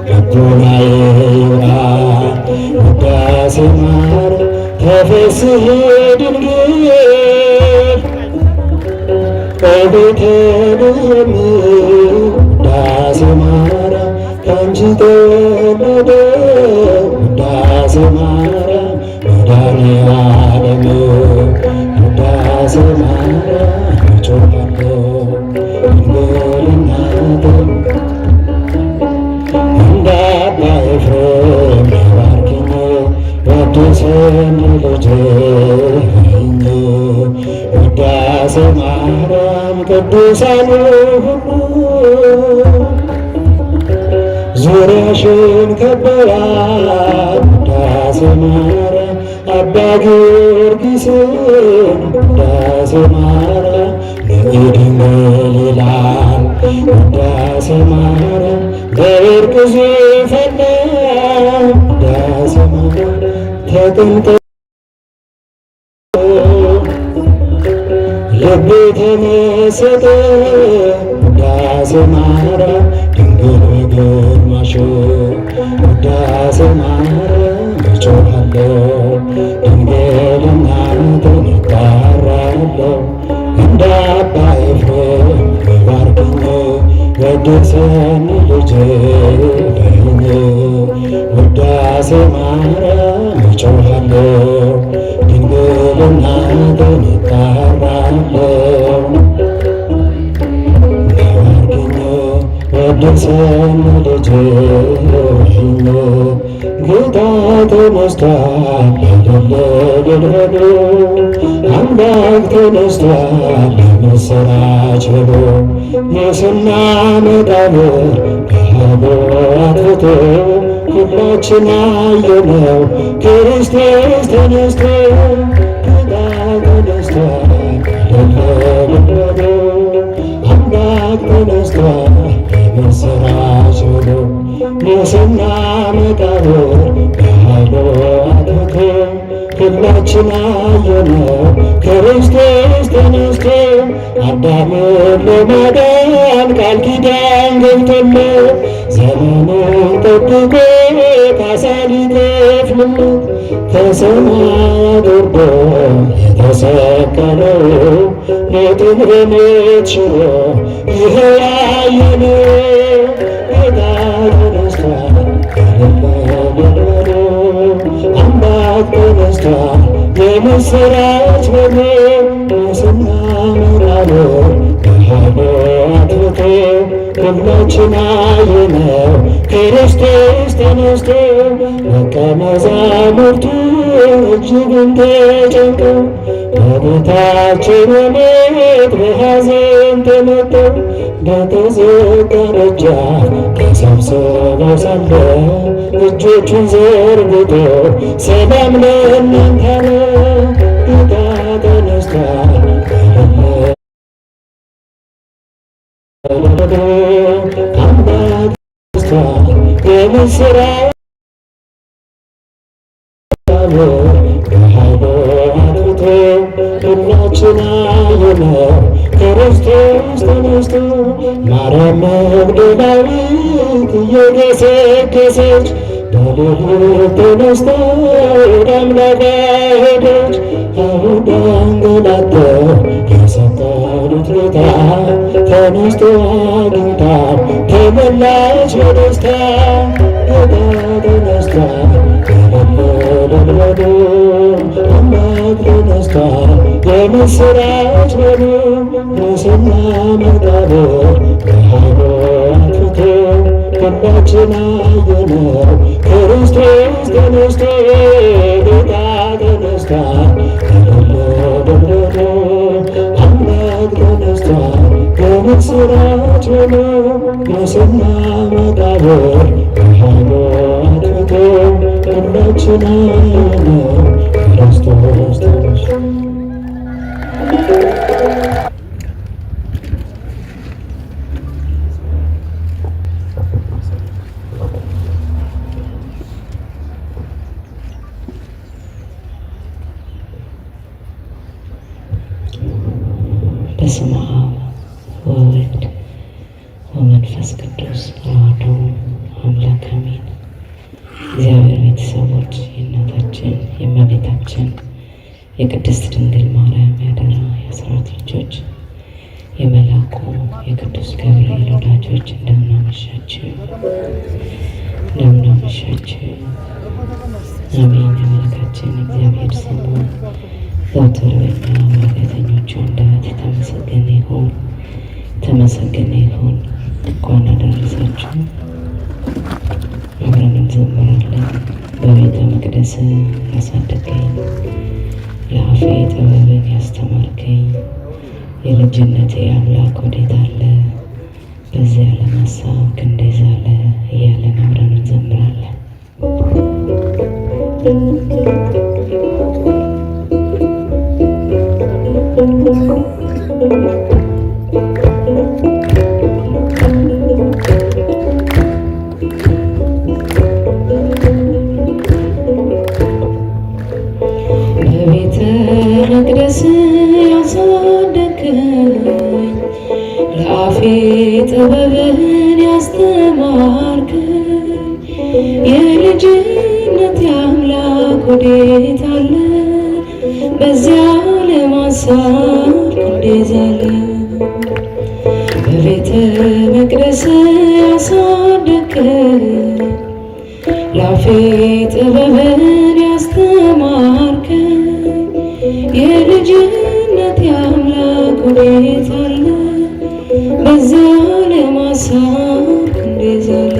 ልቡናዬ ይብራ ውዳሴ ማርያም ተፈሥሒ ድንግል በቤተልሔም ውዳሴ ማርያም ካንቺ ተወለደ ውዳሴ ማርያም መድኃኔዓለም ውዳሴ ማርያም እጮኻለሁ ድንግል እናቴ እንደ አባ ኤፍሬም ባርኪኝ ወድሰኝ ልጄ በይኝ ውዳሴ ማርያም ቅዱሳኑ ሁሉ ዙሪያሽን ከበዋት ውዳሴ ማርያም አባ ጊዮርጊስን ውዳሴ ማርያም ለድንግል ይላል ውዳሴ ማርያም በወርቅ ዙፋን ላይ ውዳሴ ማርያም ተቀምጦ ልቤ ተመሰጠ ውዳሴ ማርያም ድንግል በግርማሽ ውዳሴ ማርያም እጮኻለሁ ድንግል እናቴን እጠራለሁ እንደ አባ ኤፍሬም ባርኪኝ ወድሰኝ ልጄ በይኝ ውዳሴ ማርያም እጮኻለሁ ድንግል እናቴን እጠራለሁ ወድሰኝ ልጄ በይኝ ጌታ ተነስቷል በሌሊት ብሎ አምላክ ተነስቷል የምሥራች ብሎ ሙስና መቃብር በኃይሉ አጥፍቶ ሁላችን አየነው ክርስቶስ ተነስቶ ጌታ ተነስቷል በሌሊት ብሎ አምላክ ተነስቷል የምሥራች ብሎ ሙስና መቃብር በኃይሉ አጥፍቶ ሁላችን አየነው ክርስቶስ ተነስቶ አዳምን ለማዳን ቃል ኪዳን ገብቶለት ዘመኑን ጠብቆ ካሳ ሊከፍልለት ከሰማይ ወርዶ የተሰቀለው ሞትን በሞት ሽሮ ይኸው ያየነው ጌታ ተነስቷል አምላክ ተነስቷል የምሥራች በጎ ሙስና መቃብር በኃይሉ አጥፍቶ ሁላችን አየነው ክርስቶስ ተነስቶ ደቀ መዛሙርቱ እጅጉን ተጨንቀው በጌታችን ሞት በሐዘን ተመተው በተዘጋ ደጃፍ ተሰብስበው ሳለ እጆቹን ዘርግቶ ሰላም ለእናንተ አለ ጌታ ተነስቷል አምላክ ተነስቷል የምሥራች በኃይሉ አጥፍቶ ሁላችን አየነው ክርስቶስ ተነስቶ ማርያም መግደላዊት እየገሰገሰች በሌሊት ተነስታ ወደ አምላኳ ሄደች አይሁድ አንገላተው የሰቀሉት ጌታ ተነስቶ አግኝታ ተመላች በደስታ ጌታ ተነስቷል በለበለበሎ አምላክ ተነስቷል የምሥራች በሉ ሙስና መቃብር በኃይሉ አጥፍቶ ሁላችን አየነው ክርስቶስ ተነስቶ ጌታ ተነስቷል በለበለበሎ አምላክ ተነስቷል የምሥራች በሉ ሙስና መቃብር በኃይሉ አጥፍቶ ሁላችን አየነው ክርስቶስ ተነስቷል። በስመ አብ ወወልድ ወመንፈስ ቅዱስ አሐዱ አምላክ አሜን። የእመቤታችን የቅድስት ድንግል ማርያም ያደራ የአስራት ልጆች የመላኩ የቅዱስ ገብርኤል ወዳጆች እንደምን አመሻችሁ፣ እንደምን አመሻችሁ። አሜን። የአምላካችን እግዚአብሔር ስሙ ዘወትር በእኛ በኃጢአተኞቹ አንደበት የተመሰገነ ይሁን፣ የተመሰገነ ይሁን። እንኳን አደረሳችሁ። አብረን እንዘምራለን። በቤተ መቅደስ ያሳደገኝ ለአፌ ጥበብን ያስተማርከኝ የልጅነቴ አምላክ ወዴት አለ? በዚያ ለማሳብ ክንዴ ዛለ እያለን አብረን እንዘምራለን። በቤተ መቅደስ ያሳደገኝ ለአፌ ጥበብን ያስተማርከኝ የልጅነት አምላክ ወዴት አለ? በዚያ ለማሳብ ክንዴ ዛለ። በቤተ መቅደስ ያሳደገኝ ለአፌ ጥበብን ያስተማርከኝ የልጅነት አምላክ ወዴት አለ? በዚያ ለማሳብ ክንዴ ዛለ።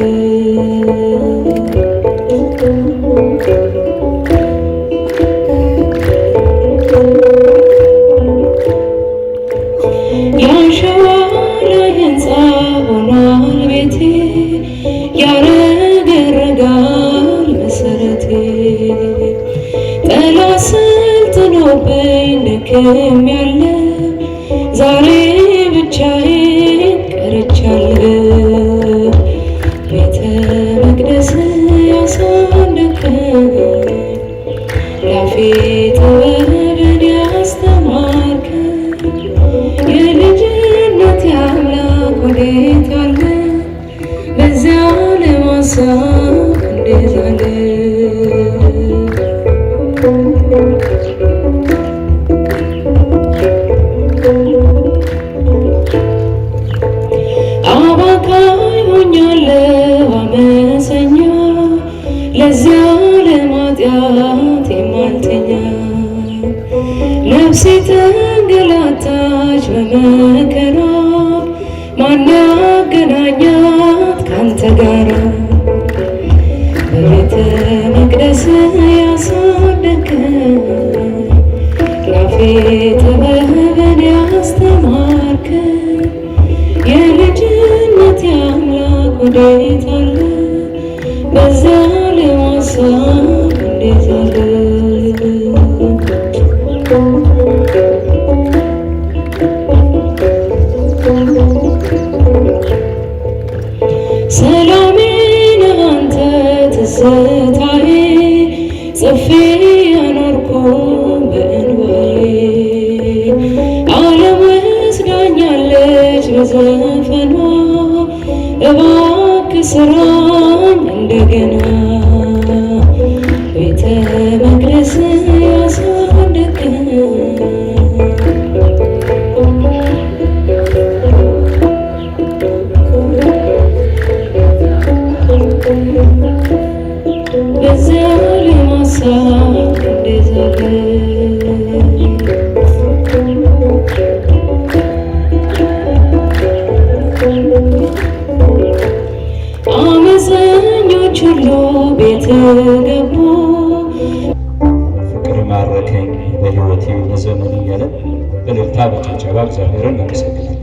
የአሸዋ ላይ ሕንፃ ሆኗል ቤቴ፣ ያረገረጋል መሰረቴ። ጠላት ሰልጥኖብኝ ደክሜያለሁ፣ ዛሬ ብቻዬን ቀርቻለሁ። ቤተ መቅደስ ያሳደገኝ ለአፌ ጥበብን ያስተማርከኝ የልጅነት አምላክ ወዴት አለ? በዚያ ለማሳብ ክንዴ ዛለ። አባካኝ ሆኛለሁ አመፀኛ፣ ለዚያ ለማጥያት የማልተኛ። ነፍሴ ተንገላታች በመከራ፣ ማን ያገናኛት ካንተ ጋራ? በቤተ መቅደስ ያሳደገኝ ለአፌ ጥበብን ያስተማርከኝ የልጅነት አምላክ ወዴት አለ? በዚያ ለማሳብ ክንዴ ዛለ። ሰላሜ ነህ አንተ ትዝታዬ፣ ጽፌ ያኖርኩ በእንባዬ። ዓለም ወስዳኛለች በዘፈኗ፣ እባክህ ስራኝ እንደገና። ቤተ መቅደስ ያሳደገኝ በዚያ ለማሳብ ክንዴ ዛለ። አመፀኞች ሁሉ ቤት ገቡ፣ ፍቅር ማረከኝ በሕይወቴ በዘመን እያለ በእልልታ በጭብጨባ እግዚአብሔርን እናመሰግናለን።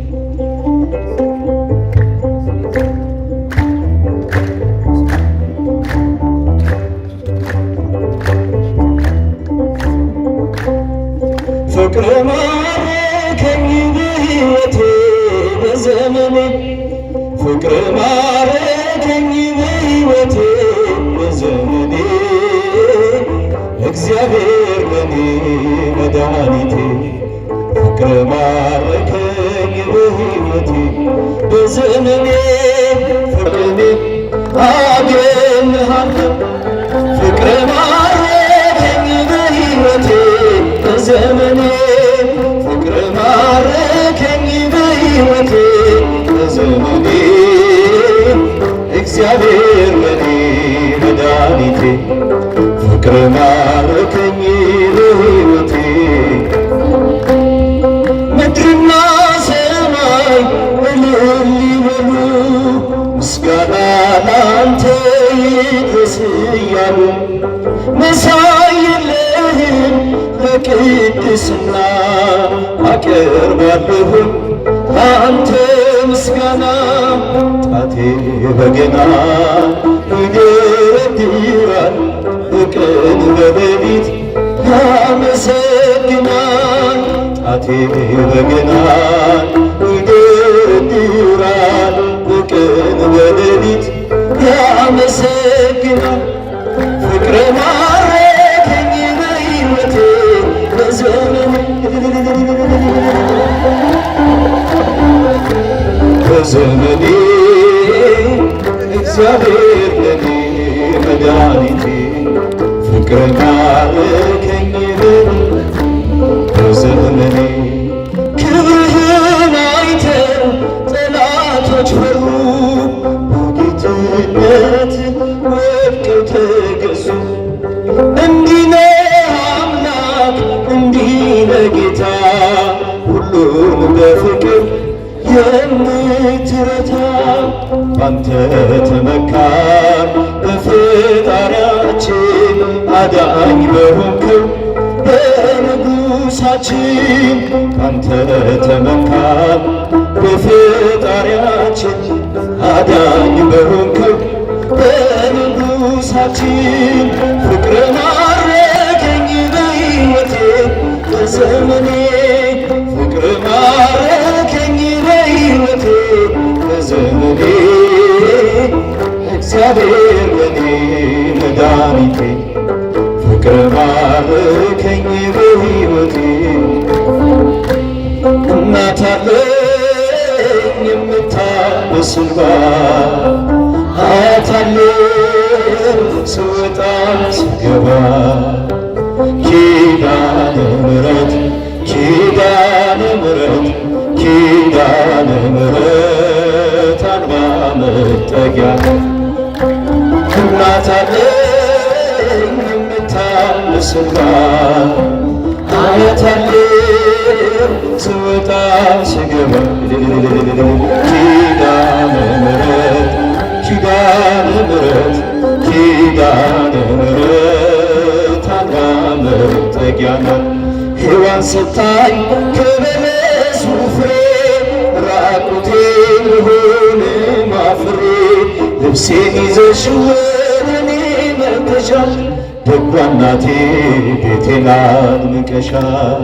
ፍቅር ማረከኝ በሕይወቴ በዘመኔ፣ ፍቅር ማረከኝ በሕይወቴ በዘመኔ። እግዚአብሔር ለኔ መድኃኒቴ፣ ፍቅር ማረከኝ በሕይወቴ በዘመኔ። ፍቅሬ አገኘሃለሁ፣ ፍቅር ማረከኝ እግዚአብሔር ለኔ መድኃኒቴ ፍቅር ማረከኝ በሕይወቴ ምድርና ሰማይ እልል ይበሉ ምስጋና ላንተ ይድረስ እያሉ መሳይ የለህም ለቅድስና አቀርባለሁ አንተ ምስጋና ጣቴ በገና ይደረድራል በቀን በሌሊት ያመሰግናል ጣቴ በገና ይደረድራል በቀን በሌሊት ያመሰግናል ፍቅር ማረከኝ በሕይወቴ በዘመኔ እግዚአብሔር ለኔ መድኃኒቴ ፍቅር ማረከኝ በዘመኔ ክብርህን አይተው ጠላቶች ፈሩ በጌትነት ወድቀው ተገዙ እንዲህ ነህ አምላክ እንዲህ ነህ ጌታ ሁሉን በፍቅር የምትረታ ባንተ ተመካን በፈጣሪያችን አዳኝ በሆንከው በንጉሳችን ባንተ ተመካን በፈጣሪያችን አዳኝ በሆንከው በንጉሳችን ፍቅር ማረከኝ በሕይወቴ በዘመኔ ፍቅር ማረከኝ በሕይወቴ በዘመኔ እግዚአብሔር ለኔ መድኃኒቴ ፍቅር ማረከኝ በሕይወቴ እናት አለኝ የምታብስ እንባ አያት አለኝ ስወጣ ስገባ ኪዳነ ምሕረት ኪዳነ ምሕረት ኪዳነ ምሕረት አልባ መጠጊያ እናት አለኝ የምታብስ እንባ አያት አለኝ ስወጣ ስገባ ኪዳነ ምሕረት ኪዳነ ምሕረት ኪዳነ ምሕረት አልባ መጠጊያ ናት ሔዋን ስታይ ከበለሱ ፍሬ ራቁቴን ልሆን ማፍሬ ልብሴን ይዘሽ ወደ እኔ መጥተሻል ደጓ እናቴ ቤቴን አድምቀሻል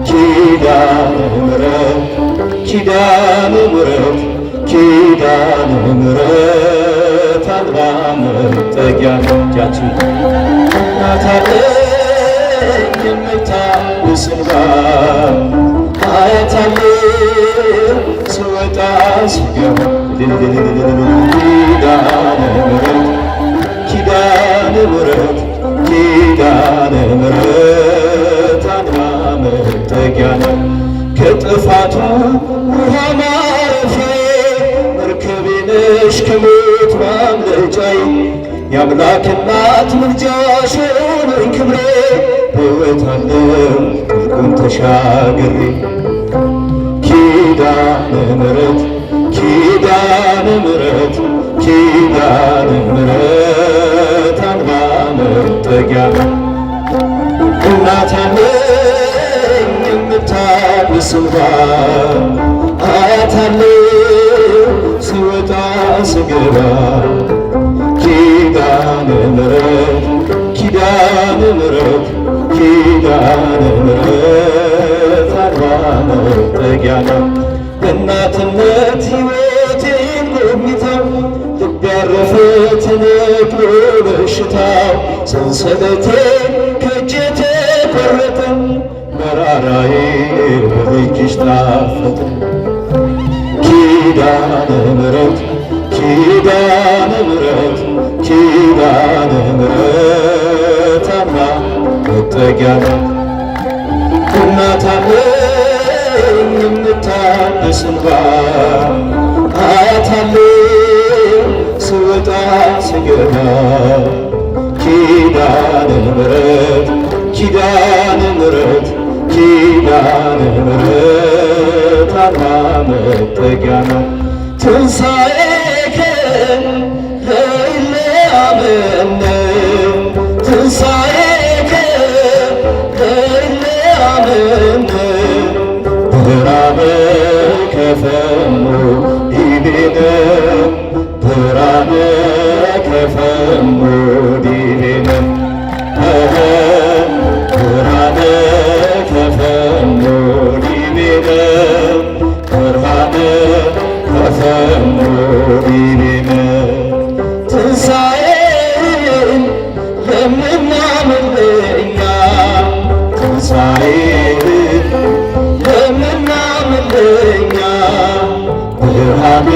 ኪዳነ ምሕረት ኪዳነ ምሕረት ኪዳነ ምሕረት አልባ መጠጊያ እጃችን እናት አለኝ የምታብስ እንባ አያት አለኝ ስወጣ ስገባ ኪዳነ ምሕረት ኪዳነ ምሕረት ኪዳነ ምሕረት አልባ መጠጊያ ናት ከጥፋቱ ውሃ ማረፊያዬ መርከቤ ነሽ ከሞት ማምለጫዬ የአምላክ እናት ምልጃሽ ሆነኝ ክብሬ በሕይወት አለው ጥልቁን ተሻግሬ ኪዳነ ምሕረት ኪዳነ ምሕረት ኪዳነ ምሕረት አልባ መጠጊያ እናት አለኝ የምታብስ እንባ አያት አለኝ ስወጣ ስገባ ኪዳነ ምሕረት ኪዳነ ምሕረት ኪዳነ ምሕረት አልባ መጠጊያ ናት እናትነት ሕይወቴን ጎብኝታው ልብ ያረፈ ተነቅሎ በሽታው ሰንሰለቴ ከእጄ ተቆረጠ መራራዬ በእጅሽ ጣፈጠ ኪዳነ ምሕረት ኪዳነ ምሕረት ኪዳነ ምሕረት አልባ መጠጊያ ናት እናት አለኝ የምታብስ እንባ አያት አለኝ ስወጣ ስገባ ኪዳነ ምሕረት ኪዳነ ምሕረት ኪዳነ ምሕረት አርባ መጠጊያ ነው። ትንሣኤከ ለእለ አመነ ትንሣኤከ ለእለ አመነ ብርሃነ ከፈኑ ዲቤነ ብርሃነ ከፈኑ ዲቤነ ብርሃነ ከፈኑ ዲቤነ ብርሃነ ከፈኑ ዲቤነ ትንሣኤን ለምናምን እኛ ትንሣኤን ለምናምን እኛ ብርሃን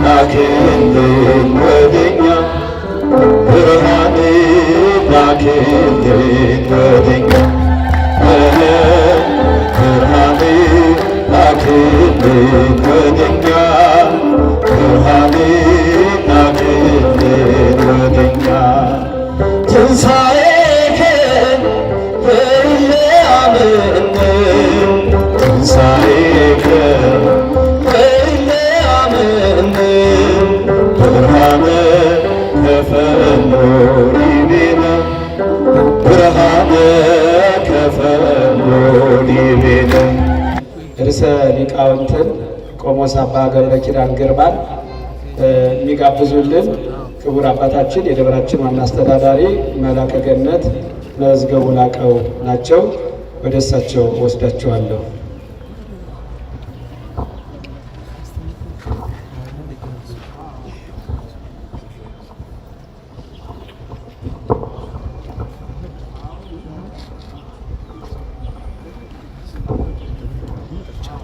ላክልን ወደኛ ብርሃን ላክልን ወደኛ ብርሃን ላክልን ወደኛ ብርሃን ላክልን ወደኛ ትንሣኤከን ለእለ አመነ ትንሣኤከን ለእለ አመነ ብርሃነ ከፈኑ ዲቤነ ብርሃነ ከፈኑ ዲቤነ። ርዕሰ ሊቃውንትን ቆሞስ አባ ገብረ ኪዳን ግርማን የሚጋብዙልን ክቡር አባታችን የደብራችን ዋና አስተዳዳሪ መላከ ገነት መዝገቡ ላቀው ናቸው። ወደ እሳቸው ወስዳቸዋለሁ።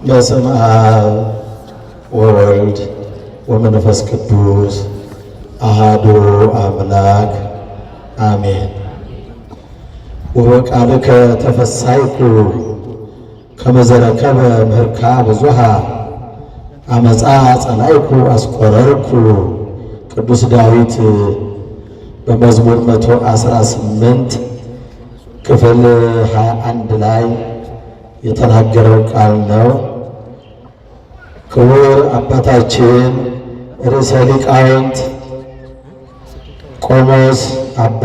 በስመ አብ ወወልድ ወመንፈስ ቅዱስ አሃዱ አምላክ አሜን። ወበቃልከ ተፈሳይኩ ከመ ዘረከበ ምህርካ ብዙኃ አመፃ ጸላይኩ አስቆረርኩ። ቅዱስ ዳዊት በመዝሙር 118 ክፍል 21 ላይ የተናገረው ቃል ነው። ክቡር አባታችን ርዕሰ ሊቃውንት ቆሞስ አባ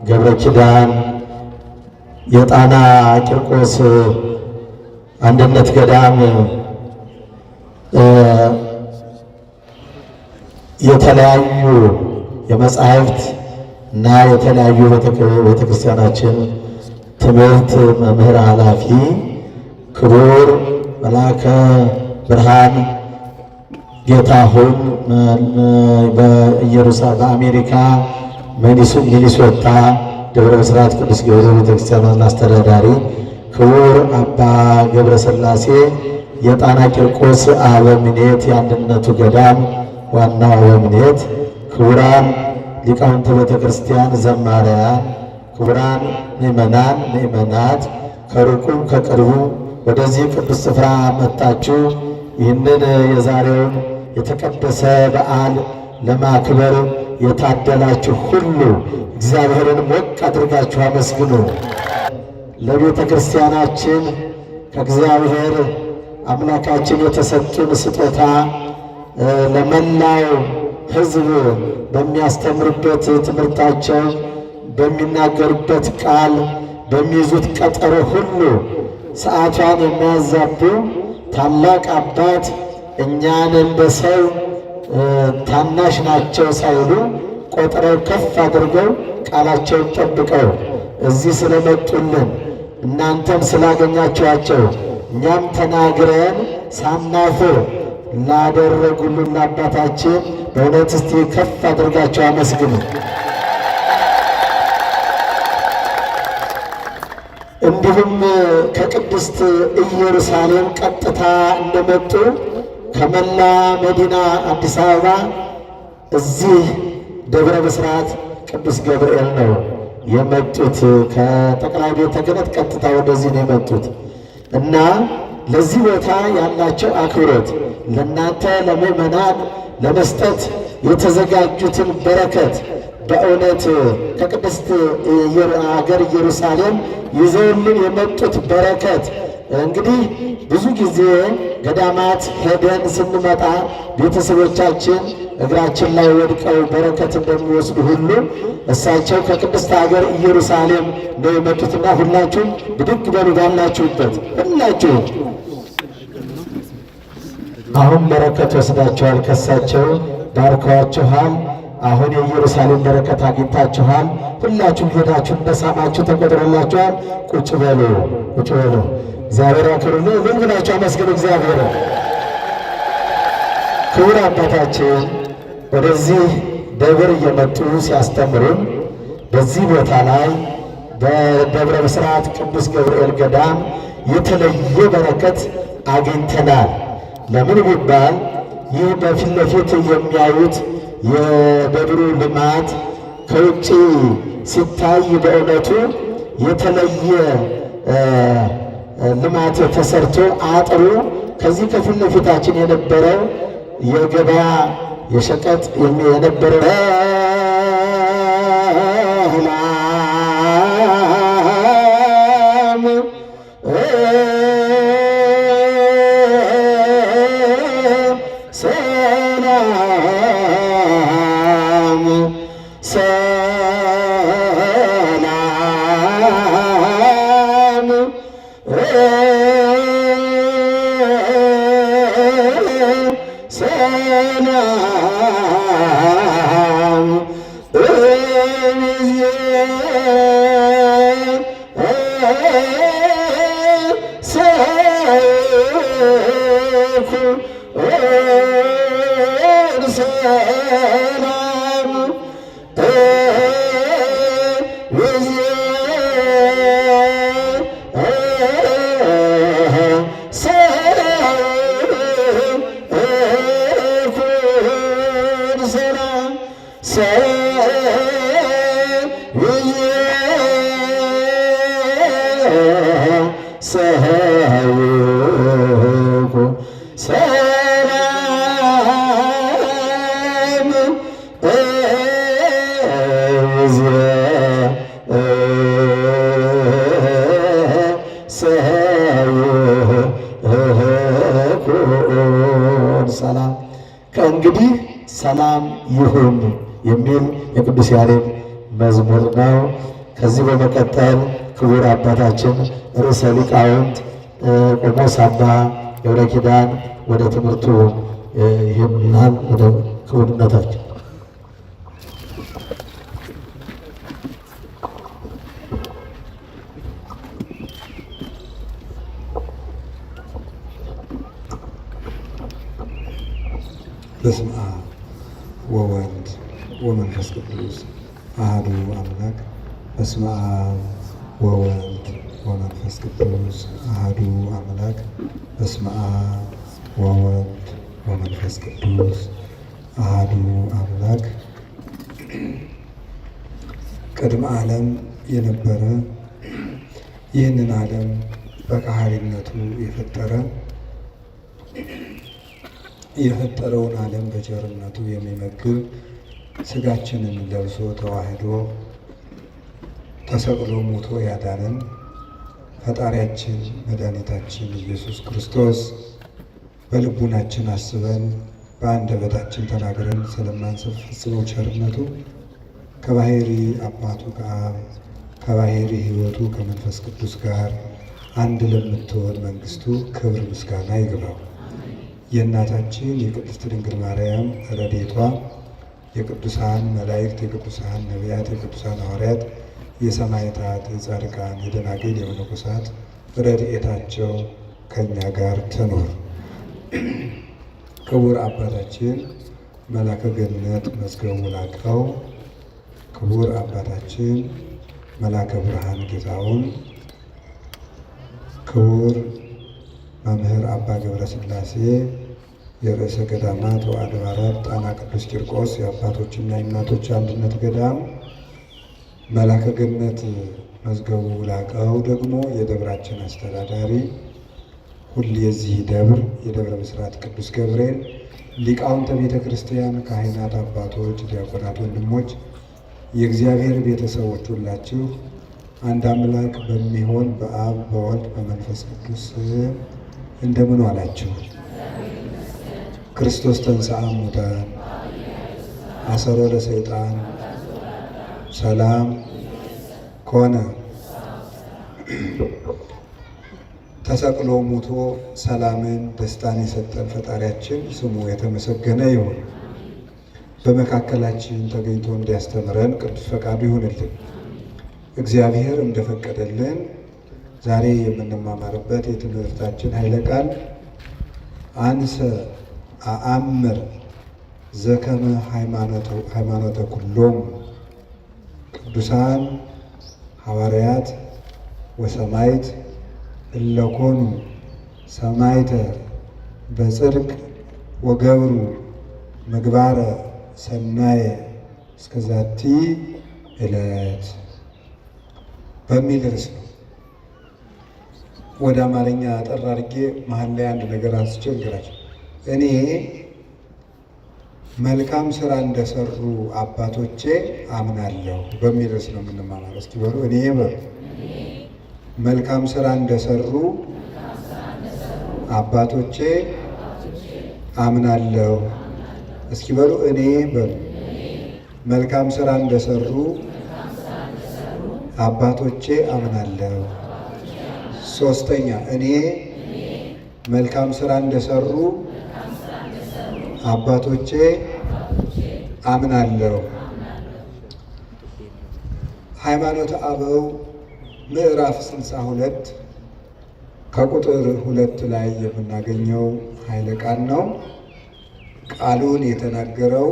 ገብረ ኪዳን የጣና ቂርቆስ አንድነት ገዳም የተለያዩ የመጻሕፍት እና የተለያዩ ቤተክርስቲያናችን ትምህርት መምህር ኃላፊ ክቡር መልአከ ብርሃን ጌታሁን በአሜሪካ ሚኒሶታ ደብረ ብስራት ቅዱስ ገብርኤል ቤተክርስቲያን አስተዳዳሪ፣ ክቡር አባ ገብረ ሥላሴ የጣና ቂርቆስ አበምኔት የአንድነቱ ገዳም ዋናው አበምኔት፣ ክቡራን ሊቃውንተ ቤተክርስቲያን ዘማሪያን፣ ክቡራን ምእመናን ምእመናት፣ ከሩቁም ከቅርቡ ወደዚህ ቅዱስ ስፍራ መጣችሁ ይህንን የዛሬውን የተቀደሰ በዓል ለማክበር የታደላችሁ ሁሉ እግዚአብሔርን ሞቅ አድርጋችሁ አመስግኑ። ለቤተ ክርስቲያናችን ከእግዚአብሔር አምላካችን የተሰጡን ስጦታ ለመላው ሕዝብ በሚያስተምሩበት ትምህርታቸው፣ በሚናገሩበት ቃል፣ በሚይዙት ቀጠሮ ሁሉ ሰዓቷን የሚያዛቡ ታላቅ አባት እኛን እንደ ሰው ታናሽ ናቸው ሳይሉ ቆጥረው ከፍ አድርገው ቃላቸውን ጠብቀው እዚህ ስለመጡልን እናንተም ስላገኛችኋቸው እኛም ተናግረን ሳናፍር ላደረጉልን አባታችን በእውነት እስቲ ከፍ አድርጋቸው አመስግኑ። እንዲሁም ከቅድስት ኢየሩሳሌም ቀጥታ እንደመጡ ከመላ መዲና አዲስ አበባ እዚህ ደብረ ብስራት ቅዱስ ገብርኤል ነው የመጡት። ከጠቅላይ ቤተ ክህነት ቀጥታ ወደዚህ ነው የመጡት እና ለዚህ ቦታ ያላቸው አክብሮት ለእናንተ ለምእመናን ለመስጠት የተዘጋጁትን በረከት በእውነት ከቅድስት ሀገር ኢየሩሳሌም ይዘውልን የመጡት በረከት እንግዲህ ብዙ ጊዜ ገዳማት ሄደን ስንመጣ ቤተሰቦቻችን እግራችን ላይ ወድቀው በረከት እንደሚወስዱ ሁሉ እሳቸው ከቅድስት ሀገር ኢየሩሳሌም ነው የመጡትና ሁላችሁም ብድግ በሉ ባላችሁበት ሁላችሁ አሁን በረከት ወስዳችኋል። ከእሳቸው ባርከዋችኋል። አሁን የኢየሩሳሌም በረከት አግኝታችኋል። ሁላችሁም ሄዳችሁ እንደሳማችሁ ተቆጥሮላችኋል። ቁጭ በሉ ቁጭ በሉ። እግዚአብሔር ያክብርልን። ምን ብላችሁ አመስግኑ እግዚአብሔር። ክቡር አባታችን ወደዚህ ደብር እየመጡ ሲያስተምሩን በዚህ ቦታ ላይ በደብረ ብስራት ቅዱስ ገብርኤል ገዳም የተለየ በረከት አግኝተናል። ለምን ቢባል ይህ በፊት ለፊት የሚያዩት የደብሩ ልማት ከውጭ ሲታይ በእውነቱ የተለየ ልማት ተሰርቶ አጥሩ ከዚህ ከፊት ለፊታችን የነበረው የገበያ የሸቀጥ የነበረው ሰላም ከእንግዲህ ሰላም ይሁን የሚል የቅዱስ ያሬድ መዝሙር ነው። ከዚህ በመቀጠል ክቡር አባታችን ርዕሰ ሊቃውንት ቆሞስ አባ ገብረ ኪዳን ወደ ትምህርቱ ይህምናል። ወደ ክቡርነታቸው በስመ አብ ወወልድ ወመንፈስ ቅዱስ አሐዱ አምላክ። በስመ አብ ወወልድ ወመንፈስ ቅዱስ አሐዱ አምላክ። በስመ አብ ወወልድ ወመንፈስ ቅዱስ አሐዱ አምላክ። ቅድመ ዓለም የነበረ ይህንን ዓለም በካህሊነቱ የፈጠረውን ዓለም በቸርነቱ የሚመግብ ሥጋችንን ለብሶ ተዋህዶ ተሰቅሎ ሞቶ ያዳነን ፈጣሪያችን መድኃኒታችን ኢየሱስ ክርስቶስ በልቡናችን አስበን በአንደበታችን ተናግረን ስለማንፈጽመው ቸርነቱ ከባሕሪ አባቱ ከአብ ከባሕሪ ሕይወቱ ከመንፈስ ቅዱስ ጋር አንድ ለምትሆን መንግሥቱ ክብር ምስጋና ይግባው። የእናታችን የቅድስት ድንግል ማርያም ረድኤቷ የቅዱሳን መላእክት፣ የቅዱሳን ነቢያት፣ የቅዱሳን ሐዋርያት፣ የሰማዕታት፣ የጻድቃን፣ የደናግል፣ የመነኮሳት ረድኤታቸው ከእኛ ጋር ትኑር። ክቡር አባታችን መላከ ገነት መዝገቡ ላቀው፣ ክቡር አባታችን መላከ ብርሃን ጌታውን፣ ክቡር መምህር አባ ገብረ ሥላሴ የርዕሰ ገዳማት ወአድባራት ጣና ቅዱስ ቂርቆስ የአባቶችና የእናቶች አንድነት ገዳም፣ መላከ ገነት መዝገቡ ላቀው ደግሞ የደብራችን አስተዳዳሪ፣ ሁሉ የዚህ ደብር የደብረ ብስራት ቅዱስ ገብርኤል ሊቃውንተ ቤተ ክርስቲያን፣ ካህናት፣ አባቶች፣ ዲያቆናት፣ ወንድሞች፣ የእግዚአብሔር ቤተሰቦች ሁላችሁ አንድ አምላክ በሚሆን በአብ በወልድ በመንፈስ ቅዱስ እንደምን ዋላችሁ? ክርስቶስ ተንሥአ እሙታን አሰሮ ለሰይጣን ሰላም ኮነ። ተሰቅሎ ሙቶ ሰላምን ደስታን የሰጠን ፈጣሪያችን ስሙ የተመሰገነ ይሁን። በመካከላችን ተገኝቶ እንዲያስተምረን ቅዱስ ፈቃዱ ይሁንልን። እግዚአብሔር እንደፈቀደልን ዛሬ የምንማማርበት የትምህርታችን ኃይለ ቃል አንሰ አአምር ዘከመ ሃይማኖተ ኩሎሙ ቅዱሳን ሐዋርያት ወሰማዕት እለኮኑ ሰማዕተ በጽድቅ ወገብሩ ምግባረ ሰናየ እስከዛቲ ዕለት በሚል ርዕስ ነው። ወደ አማርኛ አጠር አድርጌ መሀል ላይ አንድ ነገር አንስቼ ልንገራችሁ። እኔ መልካም ስራ እንደሰሩ አባቶቼ አምናለሁ በሚል ርዕስ ነው የምንማማረው። እስኪ በሉ እኔ በሉ መልካም ስራ እንደሰሩ አባቶቼ አምናለሁ። እስኪ በሉ እኔ በሉ መልካም ስራ እንደሰሩ አባቶቼ አምናለሁ። ሶስተኛ እኔ መልካም ስራ እንደሰሩ አባቶቼ አምናለሁ። ሃይማኖተ አበው ምዕራፍ 62 ከቁጥር 2 ላይ የምናገኘው ኃይለ ቃል ነው። ቃሉን የተናገረው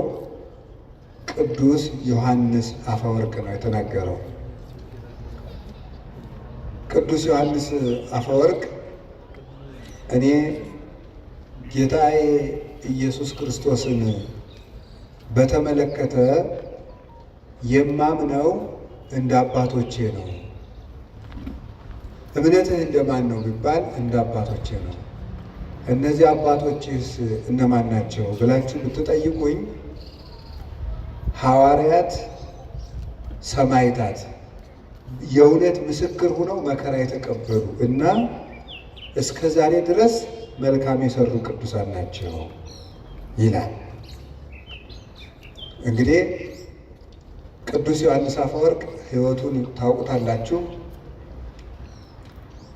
ቅዱስ ዮሐንስ አፈወርቅ ነው የተናገረው። ቅዱስ ዮሐንስ አፈወርቅ እኔ ጌታዬ ኢየሱስ ክርስቶስን በተመለከተ የማምነው እንደ አባቶቼ ነው። እምነትህ እንደማን ነው ቢባል እንደ አባቶቼ ነው። እነዚህ አባቶችስ እነማን ናቸው ብላችሁ ብትጠይቁኝ ሐዋርያት፣ ሰማዕታት የእውነት ምስክር ሆነው መከራ የተቀበሉ እና እስከ ዛሬ ድረስ መልካም የሰሩ ቅዱሳን ናቸው ይላል። እንግዲህ ቅዱስ ዮሐንስ አፈወርቅ ሕይወቱን ታውቁታላችሁ።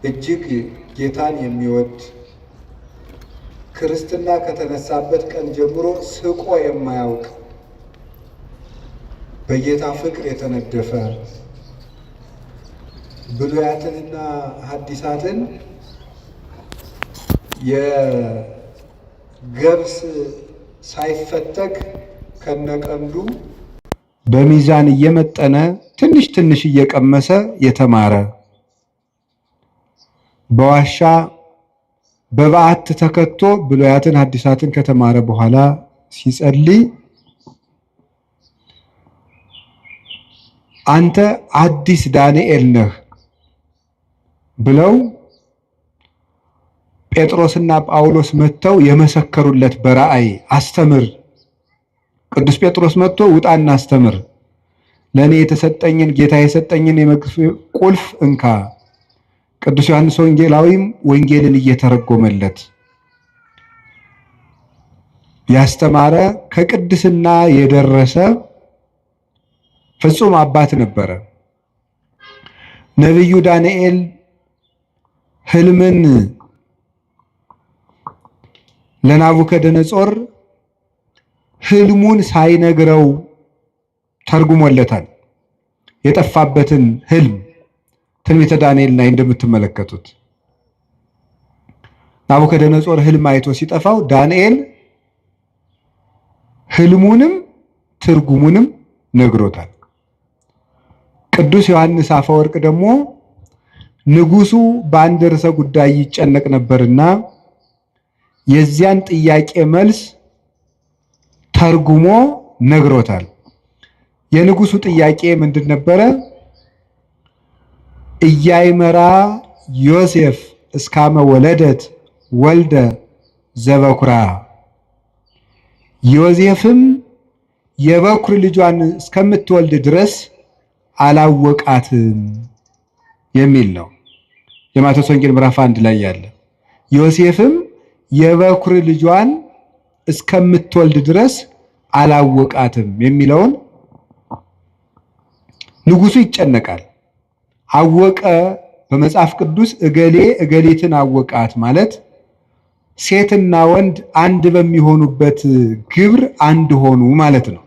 እጅግ ጌታን የሚወድ ክርስትና ከተነሳበት ቀን ጀምሮ ስቆ የማያውቅ በጌታ ፍቅር የተነደፈ ብሉያትንና ሐዲሳትን የገብስ ሳይፈተግ ከነቀንዱ በሚዛን እየመጠነ ትንሽ ትንሽ እየቀመሰ የተማረ በዋሻ በበዓት ተከቶ ብሉያትን ሐዲሳትን ከተማረ በኋላ ሲጸልይ አንተ አዲስ ዳንኤል ነህ ብለው ጴጥሮስና ጳውሎስ መጥተው የመሰከሩለት በራእይ አስተምር። ቅዱስ ጴጥሮስ መጥቶ ውጣና አስተምር፣ ለእኔ የተሰጠኝን ጌታ የሰጠኝን የመንግሥት ቁልፍ እንካ። ቅዱስ ዮሐንስ ወንጌላዊም ወንጌልን እየተረጎመለት ያስተማረ ከቅድስና የደረሰ ፍጹም አባት ነበረ። ነቢዩ ዳንኤል ሕልምን ለናቡከደነጾር ሕልሙን ሳይነግረው ተርጉሞለታል። የጠፋበትን ሕልም ትንቢተ ዳንኤል ላይ እንደምትመለከቱት ናቡከደነጾር ሕልም አይቶ ሲጠፋው ዳንኤል ሕልሙንም ትርጉሙንም ነግሮታል። ቅዱስ ዮሐንስ አፈወርቅ ደግሞ ንጉሱ በአንድ ርዕሰ ጉዳይ ይጨነቅ ነበርና የዚያን ጥያቄ መልስ ተርጉሞ ነግሮታል። የንጉሱ ጥያቄ ምንድን ነበረ? ኢያእመራ ዮሴፍ እስካመ ወለደት ወልደ ዘበኩራ። ዮሴፍም የበኩር ልጇን እስከምትወልድ ድረስ አላወቃትም የሚል ነው። የማቴዎስ ወንጌል ምዕራፍ 1 ላይ ያለ ዮሴፍም የበኩር ልጇን እስከምትወልድ ድረስ አላወቃትም የሚለውን ንጉሱ ይጨነቃል። አወቀ በመጽሐፍ ቅዱስ እገሌ እገሊትን አወቃት ማለት ሴትና ወንድ አንድ በሚሆኑበት ግብር አንድ ሆኑ ማለት ነው።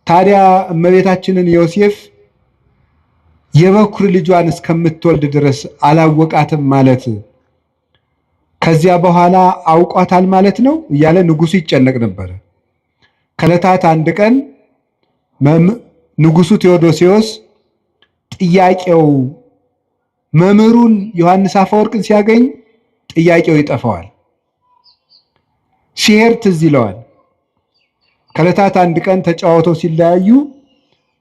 ታዲያ እመቤታችንን ዮሴፍ የበኩር ልጇን እስከምትወልድ ድረስ አላወቃትም ማለት ከዚያ በኋላ አውቋታል ማለት ነው እያለ ንጉሱ ይጨነቅ ነበር። ከዕለታት አንድ ቀን ንጉሱ ቴዎዶሲዎስ ጥያቄው መምህሩን ዮሐንስ አፈወርቅን ሲያገኝ ጥያቄው ይጠፋዋል። ሲሄድ ትዝ ይለዋል። ከዕለታት አንድ ቀን ተጫዋተው ሲለያዩ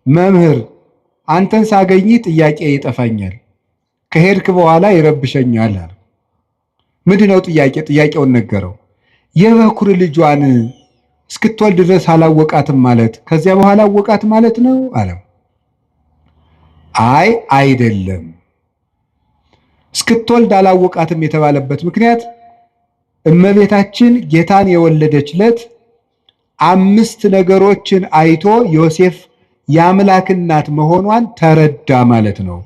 መምህር አንተን ሳገኝ ጥያቄ ይጠፋኛል፣ ከሄድክ በኋላ ይረብሸኛል አለ። ምንድነው ጥያቄ? ጥያቄውን ነገረው። የበኩር ልጇን እስክትወልድ ድረስ አላወቃትም ማለት ከዚያ በኋላ አወቃት ማለት ነው አለው። አይ አይደለም፣ እስክትወልድ አላወቃትም የተባለበት ምክንያት እመቤታችን ጌታን የወለደች ዕለት 5 ነገሮችን አይቶ ዮሴፍ የአምላክ እናት መሆኗን ተረዳ ማለት ነው።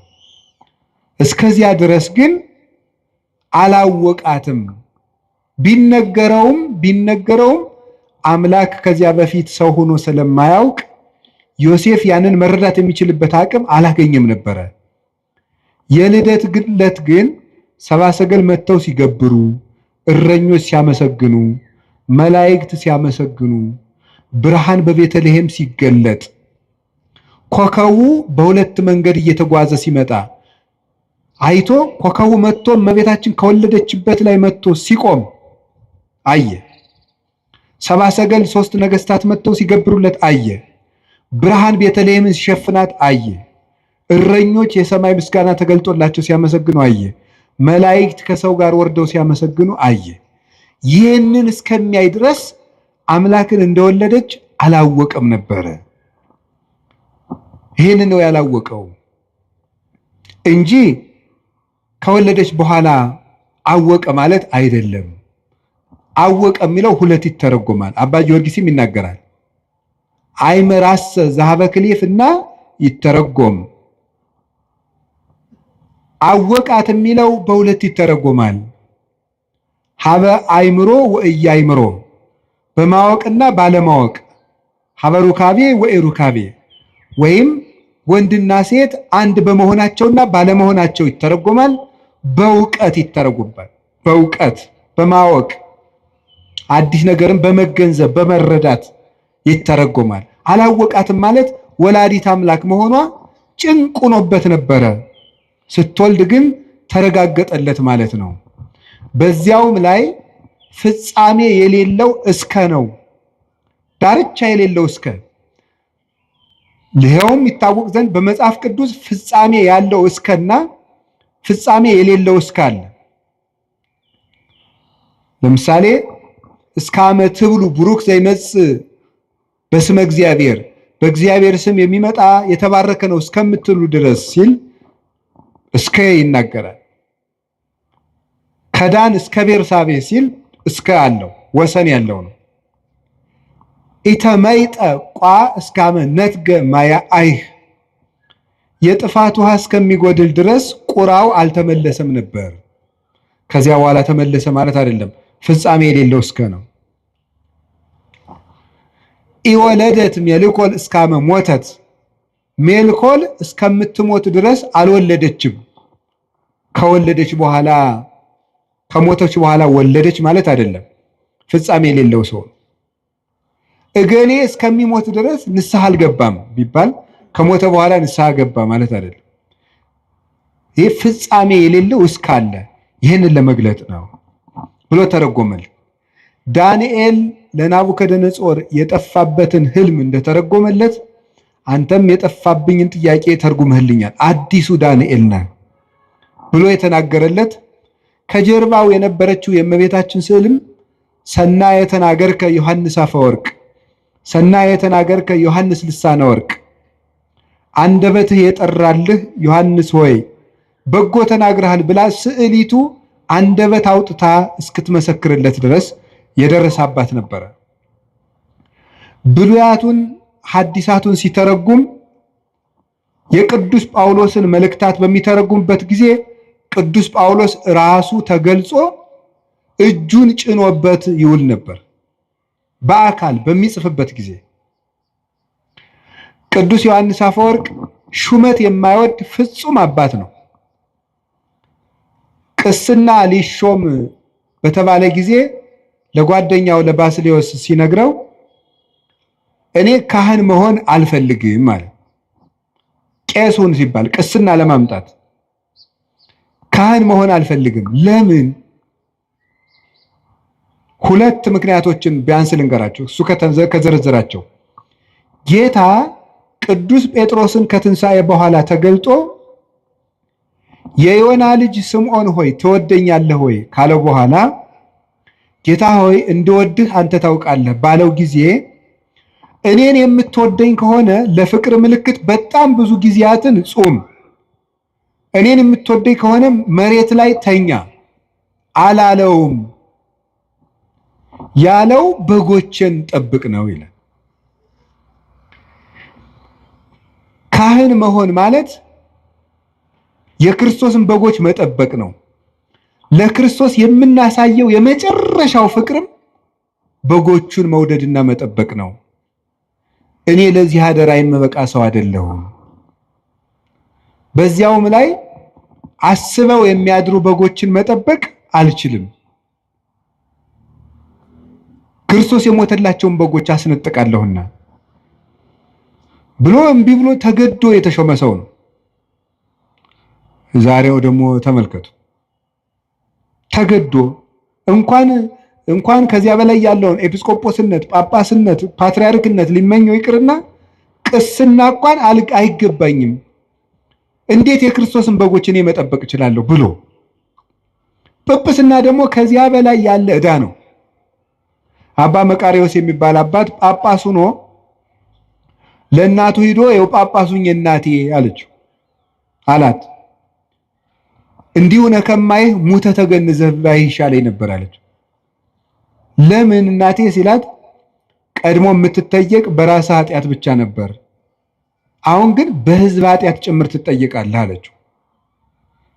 እስከዚያ ድረስ ግን አላወቃትም። ቢነገረውም አምላክ ከዚያ በፊት ሰው ሆኖ ስለማያውቅ ዮሴፍ ያንን መረዳት የሚችልበት አቅም አላገኘም ነበረ። የልደት ዕለት ግን ሰብአ ሰገል መጥተው ሲገብሩ፣ እረኞች ሲያመሰግኑ፣ መላእክት ሲያመሰግኑ፣ ብርሃን በቤተልሔም ሲገለጥ፣ ኮከቡ በሁለት መንገድ እየተጓዘ ሲመጣ አይቶ ኮከቡ መጥቶ እመቤታችን ከወለደችበት ላይ መጥቶ ሲቆም አየ። ሰብአ ሰገል 3 ነገስታት መጥተው ሲገብሩለት አየ። ብርሃን ቤተልሔምን ሲሸፍናት አየ። እረኞች የሰማይ ምስጋና ተገልጦላቸው ሲያመሰግኑ አየ። መላእክት ከሰው ጋር ወርደው ሲያመሰግኑ አየ። ይህንን እስከሚያይ ድረስ አምላክን እንደወለደች አላወቀም ነበረ። ይህን ነው ያላወቀው እንጂ ከወለደች በኋላ አወቀ ማለት አይደለም። አወቀ የሚለው 2 ይተረጎማል። አባ ጊዮርጊስም ይናገራል። አይመራሰ ዘሀበ ክሌፍና ይተረጎም። አወቃት የሚለው በ2 ይተረጎማል። ሀበ አይምሮ ወእያይምሮ፣ በማወቅና ባለማወቅ፣ ሀበ ሩካቤ ወኢሩካቤ፣ ወይም ወንድና ሴት አንድ በመሆናቸውና ባለመሆናቸው ይተረጎማል። በእውቀት ይተረጎማል። በእውቀት በማወቅ አዲስ ነገርን በመገንዘብ በመረዳት ይተረጎማል። አላወቃትም ማለት ወላዲት አምላክ መሆኗ ጭንቅ ሆኖበት ነበረ። ስትወልድ ግን ተረጋገጠለት ማለት ነው። በዚያውም ላይ ፍጻሜ የሌለው እስከ ነው። ዳርቻ የሌለው እስከ ይኸውም ይታወቅ ዘንድ በመጽሐፍ ቅዱስ ፍጻሜ ያለው እስከና ፍጻሜ የሌለው እስከ አለ። ለምሳሌ እስከ ዓመት ትብሉ ቡሩክ ዘይመጽእ በስመ እግዚአብሔር፣ በእግዚአብሔር ስም የሚመጣ የተባረከ ነው እስከምትሉ ድረስ ሲል እስከ ይናገራል። ከዳን እስከ ቤርሳቤ ሲል እስከ አለው ወሰን ያለው ነው። ኢተመይጠ ቋ እስካመ ነትገ ማያ አይህ፣ የጥፋት ውሃ እስከሚጎድል ድረስ ቁራው አልተመለሰም ነበር። ከዚያ በኋላ ተመለሰ ማለት አይደለም። ፍጻሜ የሌለው እስከ ነው። ኢወለደት ሜልኮል እስካመ ሞተት፣ ሜልኮል እስከምትሞት ድረስ አልወለደችም። ከወለደች በኋላ ከሞተች በኋላ ወለደች ማለት አይደለም። ፍጻሜ የሌለው ሰው እገሌ እስከሚሞት ድረስ ንስሐ አልገባም ቢባል ከሞተ በኋላ ንስሐ ገባ ማለት አይደለም። ይህ ፍጻሜ የሌለው እስካለ ይህንን ለመግለጥ ነው ብሎ ተረጎመል። ዳንኤል ለናቡከደነጾር የጠፋበትን ህልም እንደተረጎመለት አንተም የጠፋብኝን ጥያቄ ተርጉመህልኛል፣ አዲሱ ዳንኤል ነህ ብሎ የተናገረለት ከጀርባው የነበረችው የእመቤታችን ስዕልም ሰናየ ተናገርከ ዮሐንስ አፈወርቅ፣ ሰናየ ተናገርከ ዮሐንስ ልሳነ ወርቅ፣ አንደበትህ የጠራልህ ዮሐንስ ሆይ በጎ ተናግረሃል ብላ ስዕሊቱ አንደበት አውጥታ እስክትመሰክርለት ድረስ የደረሰ አባት ነበረ። ብሉያቱን ሐዲሳቱን ሲተረጉም የቅዱስ ጳውሎስን መልእክታት በሚተረጉምበት ጊዜ ቅዱስ ጳውሎስ ራሱ ተገልጾ እጁን ጭኖበት ይውል ነበር። በአካል በሚጽፍበት ጊዜ ቅዱስ ዮሐንስ አፈወርቅ ሹመት የማይወድ ፍጹም አባት ነው። ቅስና ሊሾም በተባለ ጊዜ ለጓደኛው ለባስልዮስ ሲነግረው እኔ ካህን መሆን አልፈልግም ማለት ቄሱን ሲባል ቅስና ለማምጣት ካህን መሆን አልፈልግም። ለምን? ሁለት ምክንያቶችን ቢያንስ ልንገራቸው። እሱ ከዘረዘራቸው ጌታ ቅዱስ ጴጥሮስን ከትንሣኤ በኋላ ተገልጦ የዮና ልጅ ስምዖን ሆይ ትወደኛለህ ሆይ ካለው በኋላ ጌታ ሆይ እንድወድህ አንተ ታውቃለህ ባለው ጊዜ እኔን የምትወደኝ ከሆነ ለፍቅር ምልክት በጣም ብዙ ጊዜያትን ጹም፣ እኔን የምትወደኝ ከሆነ መሬት ላይ ተኛ አላለውም። ያለው በጎችን ጠብቅ ነው ይላል። ካህን መሆን ማለት የክርስቶስን በጎች መጠበቅ ነው። ለክርስቶስ የምናሳየው የመጨረሻው ፍቅርም በጎቹን መውደድና መጠበቅ ነው። እኔ ለዚህ አደራ የምበቃ ሰው አይደለሁም። በዚያውም ላይ አስበው የሚያድሩ በጎችን መጠበቅ አልችልም። ክርስቶስ የሞተላቸውን በጎች አስነጥቃለሁና ብሎ እምቢ ብሎ ተገዶ የተሾመ ሰው ነው። ዛሬው ደግሞ ተመልከቱ፣ ተገዶ እንኳን ከዚያ በላይ ያለውን ኤጲስቆጶስነት፣ ጳጳስነት፣ ፓትርያርክነት ሊመኘው ይቅርና ቅስና እንኳን አይገባኝም፣ እንዴት የክርስቶስን በጎች እኔ መጠበቅ እችላለሁ ብሎ ጵጵስና ደግሞ ከዚያ በላይ ያለ ዕዳ ነው። አባ መቃሪዎስ የሚባል አባት ጳጳስ ሆኖ ለእናቱ ሂዶ የው ጳጳሱኝ እናቴ አለችው አላት። እንዲሁ ነከማይህ ሙተ ተገንዘህ ባይ ይሻለኝ ነበር አለች። ለምን እናቴ ሲላት ቀድሞ የምትጠየቅ በራስ ኃጢአት ብቻ ነበር፣ አሁን ግን በሕዝብ ኃጢአት ጭምር ትጠየቃለህ አለችው።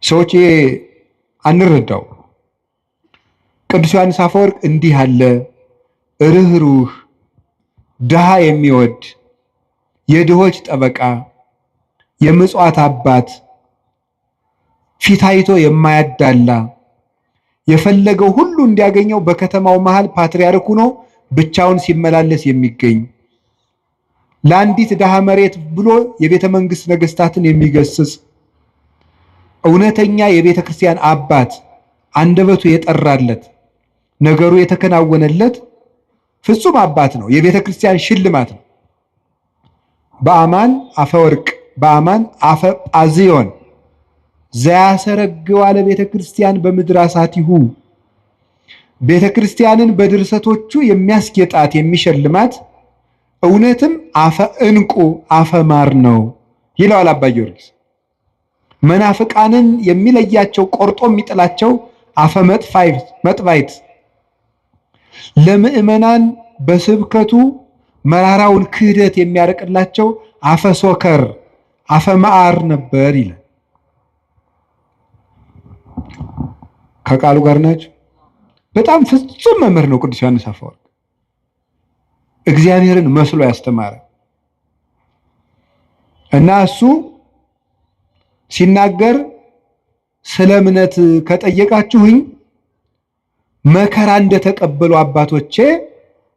ሰዎች አንረዳው። ቅዱስ ዮሐንስ አፈወርቅ እንዲህ አለ ርኅሩህ፣ ድሃ የሚወድ የድሆች ጠበቃ፣ የምጽዋት አባት፣ ፊት አይቶ የማያዳላ የፈለገው ሁሉ እንዲያገኘው በከተማው መሃል ፓትርያርክ ሆኖ ብቻውን ሲመላለስ የሚገኝ ለአንዲት ድሃ መሬት ብሎ የቤተ መንግስት ነገስታትን የሚገስጽ እውነተኛ የቤተ ክርስቲያን አባት፣ አንደበቱ የጠራለት ነገሩ የተከናወነለት ፍጹም አባት ነው። የቤተ ክርስቲያን ሽልማት ነው። በአማን አፈወርቅ በአማን አፈ ጳዝዮን ዘያሰረግዋ ለቤተ ክርስቲያን በምድር አሳቲሁ፣ ቤተ ክርስቲያንን በድርሰቶቹ የሚያስጌጣት የሚሸልማት እውነትም አፈ ዕንቁ አፈ ማር ነው ይለዋል አባ ጊዮርጊስ። መናፍቃንን የሚለያቸው ቆርጦ የሚጥላቸው አፈ መጥባይት፣ ለምእመናን በስብከቱ መራራውን ክህደት የሚያርቅላቸው አፈ ሶከር አፈ መዓር ነበር ይላል። ከቃሉ ጋር ናቸው። በጣም ፍጹም መምህር ነው ቅዱስ ዮሐንስ አፈወርቅ። እግዚአብሔርን መስሎ ያስተማረ እና እሱ ሲናገር ስለ እምነት ከጠየቃችሁኝ መከራ እንደተቀበሉ አባቶቼ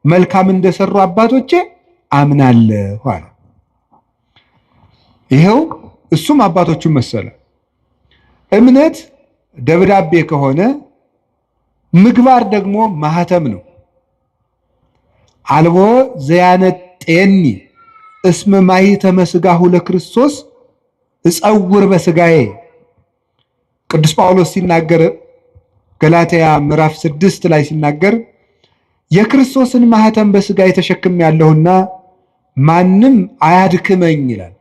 መልካም እንደሰሩ አባቶቼ አምናለሁ አለ። ይኸው እሱም አባቶቹን መሰለ። እምነት ደብዳቤ ከሆነ ምግባር ደግሞ ማህተም ነው። አልቦ ዘያነጤኒ እስመ ማኅተመ ሥጋሁ ለክርስቶስ እጸውር በሥጋዬ። ቅዱስ ጳውሎስ ሲናገር ገላትያ ምዕራፍ 6 ላይ ሲናገር የክርስቶስን ማህተም በስጋ የተሸክም ያለውና ማንም አያድክመኝ ይላል።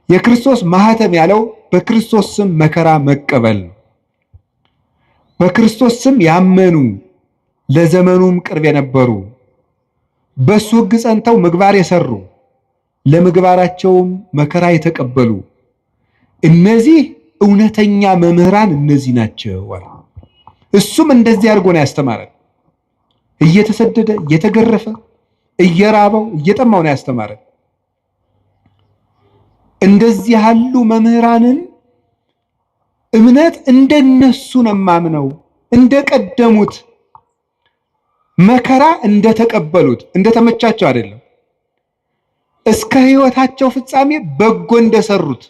የክርስቶስ ማህተም ያለው በክርስቶስ ስም መከራ መቀበል ነው። በክርስቶስ ስም ያመኑ ለዘመኑም ቅርብ የነበሩ በሱ ሕግ ጸንተው ምግባር የሰሩ ለምግባራቸውም መከራ የተቀበሉ እነዚህ እውነተኛ መምህራን እነዚህ ናቸው። እሱም እንደዚህ አድርጎ ነው ያስተማረን። እየተሰደደ እየተገረፈ እየራበው እየጠማው ነው ያስተማረን። እንደዚህ ያሉ መምህራንን እምነት እንደነሱ ነው ማምነው፣ እንደቀደሙት መከራ እንደተቀበሉት እንደተመቻቸው አይደለም፣ እስከ ሕይወታቸው ፍጻሜ በጎ እንደሰሩት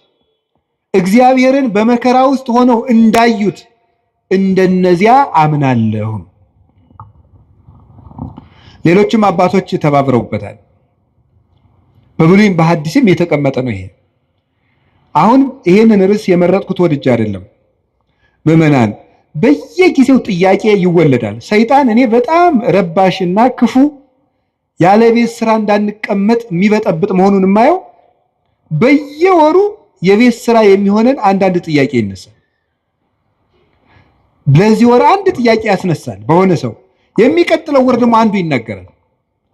እግዚአብሔርን በመከራ ውስጥ ሆነው እንዳዩት እንደነዚያ አምናለሁ። ሌሎችም አባቶች ተባብረውበታል። በብሉይም በሐዲስም የተቀመጠ ነው ይሄ። አሁን ይሄንን ርዕስ የመረጥኩት ወድጄ አይደለም። ምዕመናን በየጊዜው ጥያቄ ይወለዳል። ሰይጣን እኔ በጣም ረባሽና ክፉ ያለ ቤት ስራ እንዳንቀመጥ የሚበጠብጥ መሆኑን የማየው በየወሩ የቤት ስራ የሚሆነን አንዳንድ ጥያቄ ይነሳል። ለዚህ ወር አንድ ጥያቄ ያስነሳል በሆነ ሰው፣ የሚቀጥለው ወር ደግሞ አንዱ ይናገራል።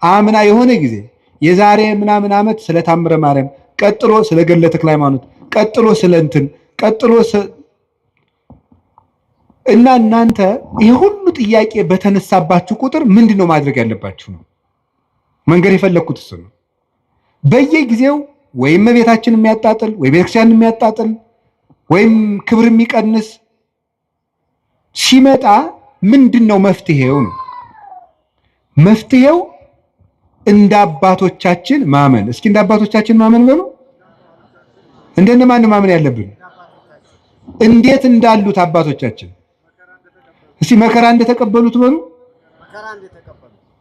አምና የሆነ ጊዜ የዛሬ ምናምን ዓመት ስለ ታምረ ማርያም፣ ቀጥሎ ስለ ገድለ ተክለ ሃይማኖት፣ ቀጥሎ ስለ እንትን፣ ቀጥሎ እና እናንተ ይሄ ሁሉ ጥያቄ በተነሳባችሁ ቁጥር ምንድነው ማድረግ ያለባችሁ ነው። መንገድ የፈለኩት እሱ ነው። በየጊዜው ወይም ቤታችን የሚያጣጥል ወይ ቤተክርስቲያን የሚያጣጥል ወይም ክብር የሚቀንስ ሲመጣ ምንድነው መፍትሄው ነው። መፍትሄው እንደ አባቶቻችን ማመን። እስኪ እንደ አባቶቻችን ማመን በሉ። እንደነማን ማመን ያለብን? እንዴት እንዳሉት አባቶቻችን። እስኪ መከራ እንደተቀበሉት በሉ።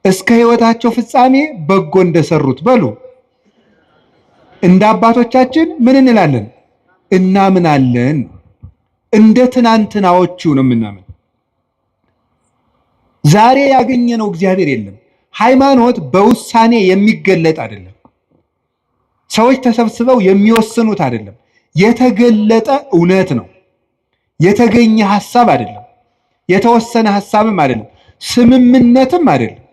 እስከ ሕይወታቸው ፍጻሜ በጎ እንደሰሩት በሉ። እንደ አባቶቻችን ምን እንላለን? እናምናለን። እንደ ትናንትናዎቹ ነው የምናምን። ዛሬ ያገኘነው እግዚአብሔር የለም። ሃይማኖት በውሳኔ የሚገለጥ አይደለም። ሰዎች ተሰብስበው የሚወስኑት አይደለም። የተገለጠ እውነት ነው። የተገኘ ሐሳብ አይደለም። የተወሰነ ሐሳብም አይደለም። ስምምነትም አይደለም።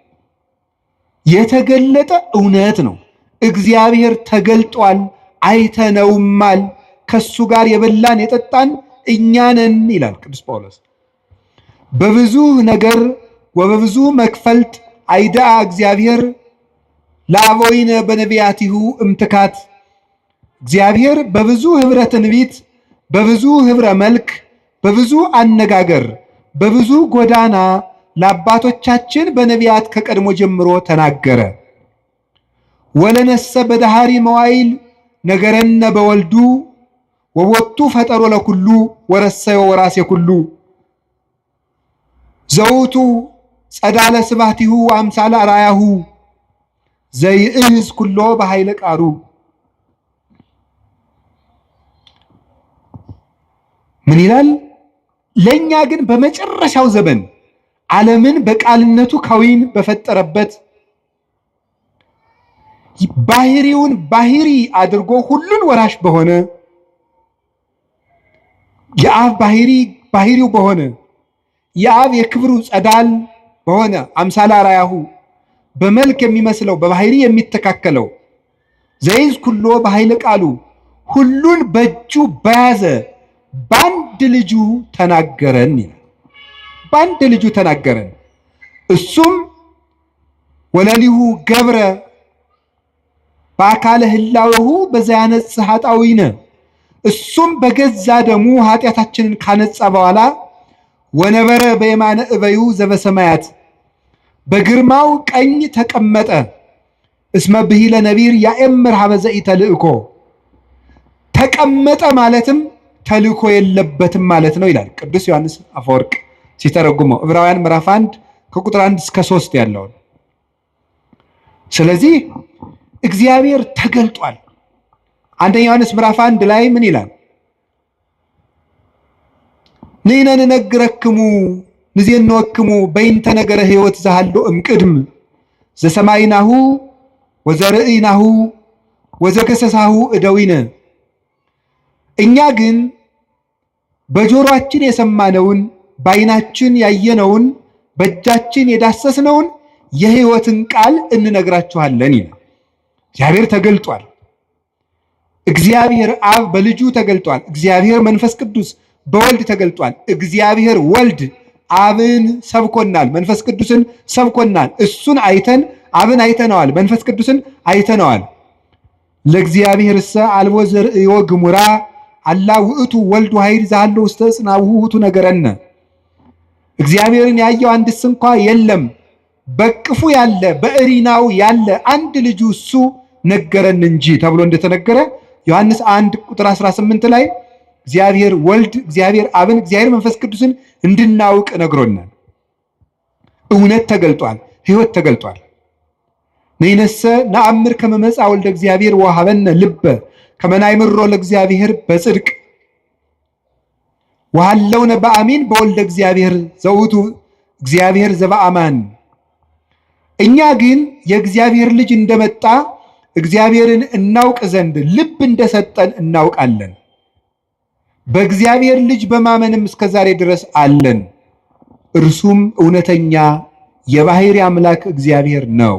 የተገለጠ እውነት ነው። እግዚአብሔር ተገልጧል፣ አይተነውማል። ከሱ ጋር የበላን የጠጣን እኛ ነን ይላል ቅዱስ ጳውሎስ። በብዙ ነገር ወበብዙ መክፈልት አይዳአ እግዚአብሔር ለአበዊነ በነቢያቲሁ እምትካት። እግዚአብሔር በብዙ ህብረ ትንቢት፣ በብዙ ህብረ መልክ፣ በብዙ አነጋገር፣ በብዙ ጎዳና ለአባቶቻችን በነቢያት ከቀድሞ ጀምሮ ተናገረ። ወለነሰ በዳሃሪ መዋይል ነገረነ በወልዱ ወወቱ ፈጠሮ ለኩሉ ወረሰዮ ወራሴ ኩሉ ዘውቱ ጸዳለ ስባቲሁ አምሳለ አራያሁ ዘይእዝ ኩሎ በኃይለ ቃሩ። ምን ይላል? ለኛ ግን በመጨረሻው ዘመን ዓለምን በቃልነቱ ከዊን በፈጠረበት ባህሪውን ባህሪ አድርጎ ሁሉን ወራሽ በሆነ የአብ ባህሪው በሆነ የአብ የክብሩ ጸዳል በሆነ አምሳለ አራያሁ በመልክ የሚመስለው በባህሪ የሚተካከለው ዘይዝ ኩሎ በኃይለ ቃሉ ሁሉን በእጁ በያዘ በአንድ ልጁ ተናገረን ይላል። በአንድ ልጁ ተናገረን። እሱም ወለሊሁ ገብረ በአካለ ህላዌሁ በዘያነጽ ኃጣዊነ። እሱም በገዛ ደሙ ኃጢአታችንን ካነጻ በኋላ ወነበረ በየማነ እበዩ ዘበሰማያት በግርማው ቀኝ ተቀመጠ። እስመ ብሂለ ነቢር ያእምር ሀበ ዘኢተልእኮ። ተቀመጠ ማለትም ተልእኮ የለበትም ማለት ነው ይላል ቅዱስ ዮሐንስ አፈወርቅ ሲተረጉመው ዕብራውያን ምዕራፍ 1 ከቁጥር 1 እስከ 3 ያለውን። ስለዚህ እግዚአብሔር ተገልጧል። አንደኛ ዮሐንስ ምዕራፍ 1 ላይ ምን ይላል? ንሕነ ንነግረክሙ ንዜንወክሙ በይንተ ነገረ ሕይወት ዘሃሎ እምቅድም ዘሰማይናሁ ወዘርእይናሁ ወዘገሰሳሁ እደዊነ። እኛ ግን በጆሮአችን የሰማነውን በዓይናችን ያየነውን በእጃችን የዳሰስነውን የሕይወትን ቃል እንነግራችኋለን ይላል። እግዚአብሔር ተገልጧል። እግዚአብሔር አብ በልጁ ተገልጧል። እግዚአብሔር መንፈስ ቅዱስ በወልድ ተገልጧል። እግዚአብሔር ወልድ አብን ሰብኮናል፣ መንፈስ ቅዱስን ሰብኮናል። እሱን አይተን አብን አይተነዋል፣ መንፈስ ቅዱስን አይተነዋል። ለእግዚአብሔርሰ አልቦ ዘርእዮ ግሙራ አላ ውእቱ ወልድ ዋሕድ ዘሃሎ ውስተ ጽናሁ ውእቱ ነገረነ። እግዚአብሔርን ያየው አንድስ እንኳ የለም፣ በቅፉ ያለ በእሪናው ያለ አንድ ልጁ እሱ ነገረን እንጂ ተብሎ እንደተነገረ ዮሐንስ 1 ቁጥር 18 ላይ እግዚአብሔር ወልድ እግዚአብሔር አብን እግዚአብሔር መንፈስ ቅዱስን እንድናውቅ ነግሮናል። እውነት ተገልጧል፣ ሕይወት ተገልጧል። ነይነሰ ነአምር ከመ መጽአ ወልደ እግዚአብሔር ወሀበነ ልበ ከመ ናእምሮ ለእግዚአብሔር በጽድቅ ወሃለውነ በአሚን በወልደ እግዚአብሔር ዘውቱ እግዚአብሔር ዘበአማን። እኛ ግን የእግዚአብሔር ልጅ እንደመጣ እግዚአብሔርን እናውቅ ዘንድ ልብ እንደሰጠን እናውቃለን። በእግዚአብሔር ልጅ በማመንም እስከ ዛሬ ድረስ አለን። እርሱም እውነተኛ የባሕርይ አምላክ እግዚአብሔር ነው።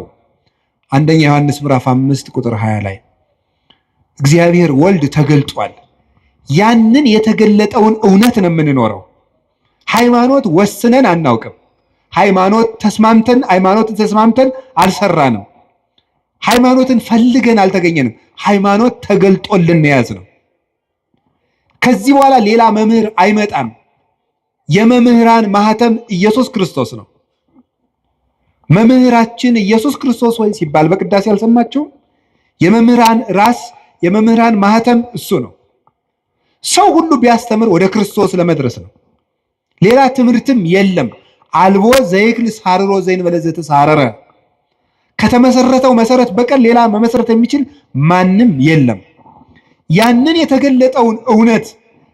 አንደኛ ዮሐንስ ምዕራፍ 5 ቁጥር 20 ላይ እግዚአብሔር ወልድ ተገልጧል። ያንን የተገለጠውን እውነት ነው የምንኖረው። ሃይማኖት ወስነን አናውቅም። ሃይማኖት ተስማምተን አልሰራንም። ሃይማኖትን ፈልገን አልተገኘንም። ሃይማኖት ተገልጦልን ያዝ ነው። ከዚህ በኋላ ሌላ መምህር አይመጣም። የመምህራን ማህተም ኢየሱስ ክርስቶስ ነው። መምህራችን ኢየሱስ ክርስቶስ ሆይ ሲባል በቅዳሴ ያልሰማችሁ? የመምህራን ራስ የመምህራን ማህተም እሱ ነው። ሰው ሁሉ ቢያስተምር ወደ ክርስቶስ ለመድረስ ነው። ሌላ ትምህርትም የለም። አልቦ ዘይክል ሳርሮ ዘእንበለ ዘተሳረረ። ከተመሰረተው መሰረት በቀር ሌላ መመሰረት የሚችል ማንም የለም። ያንን የተገለጠውን እውነት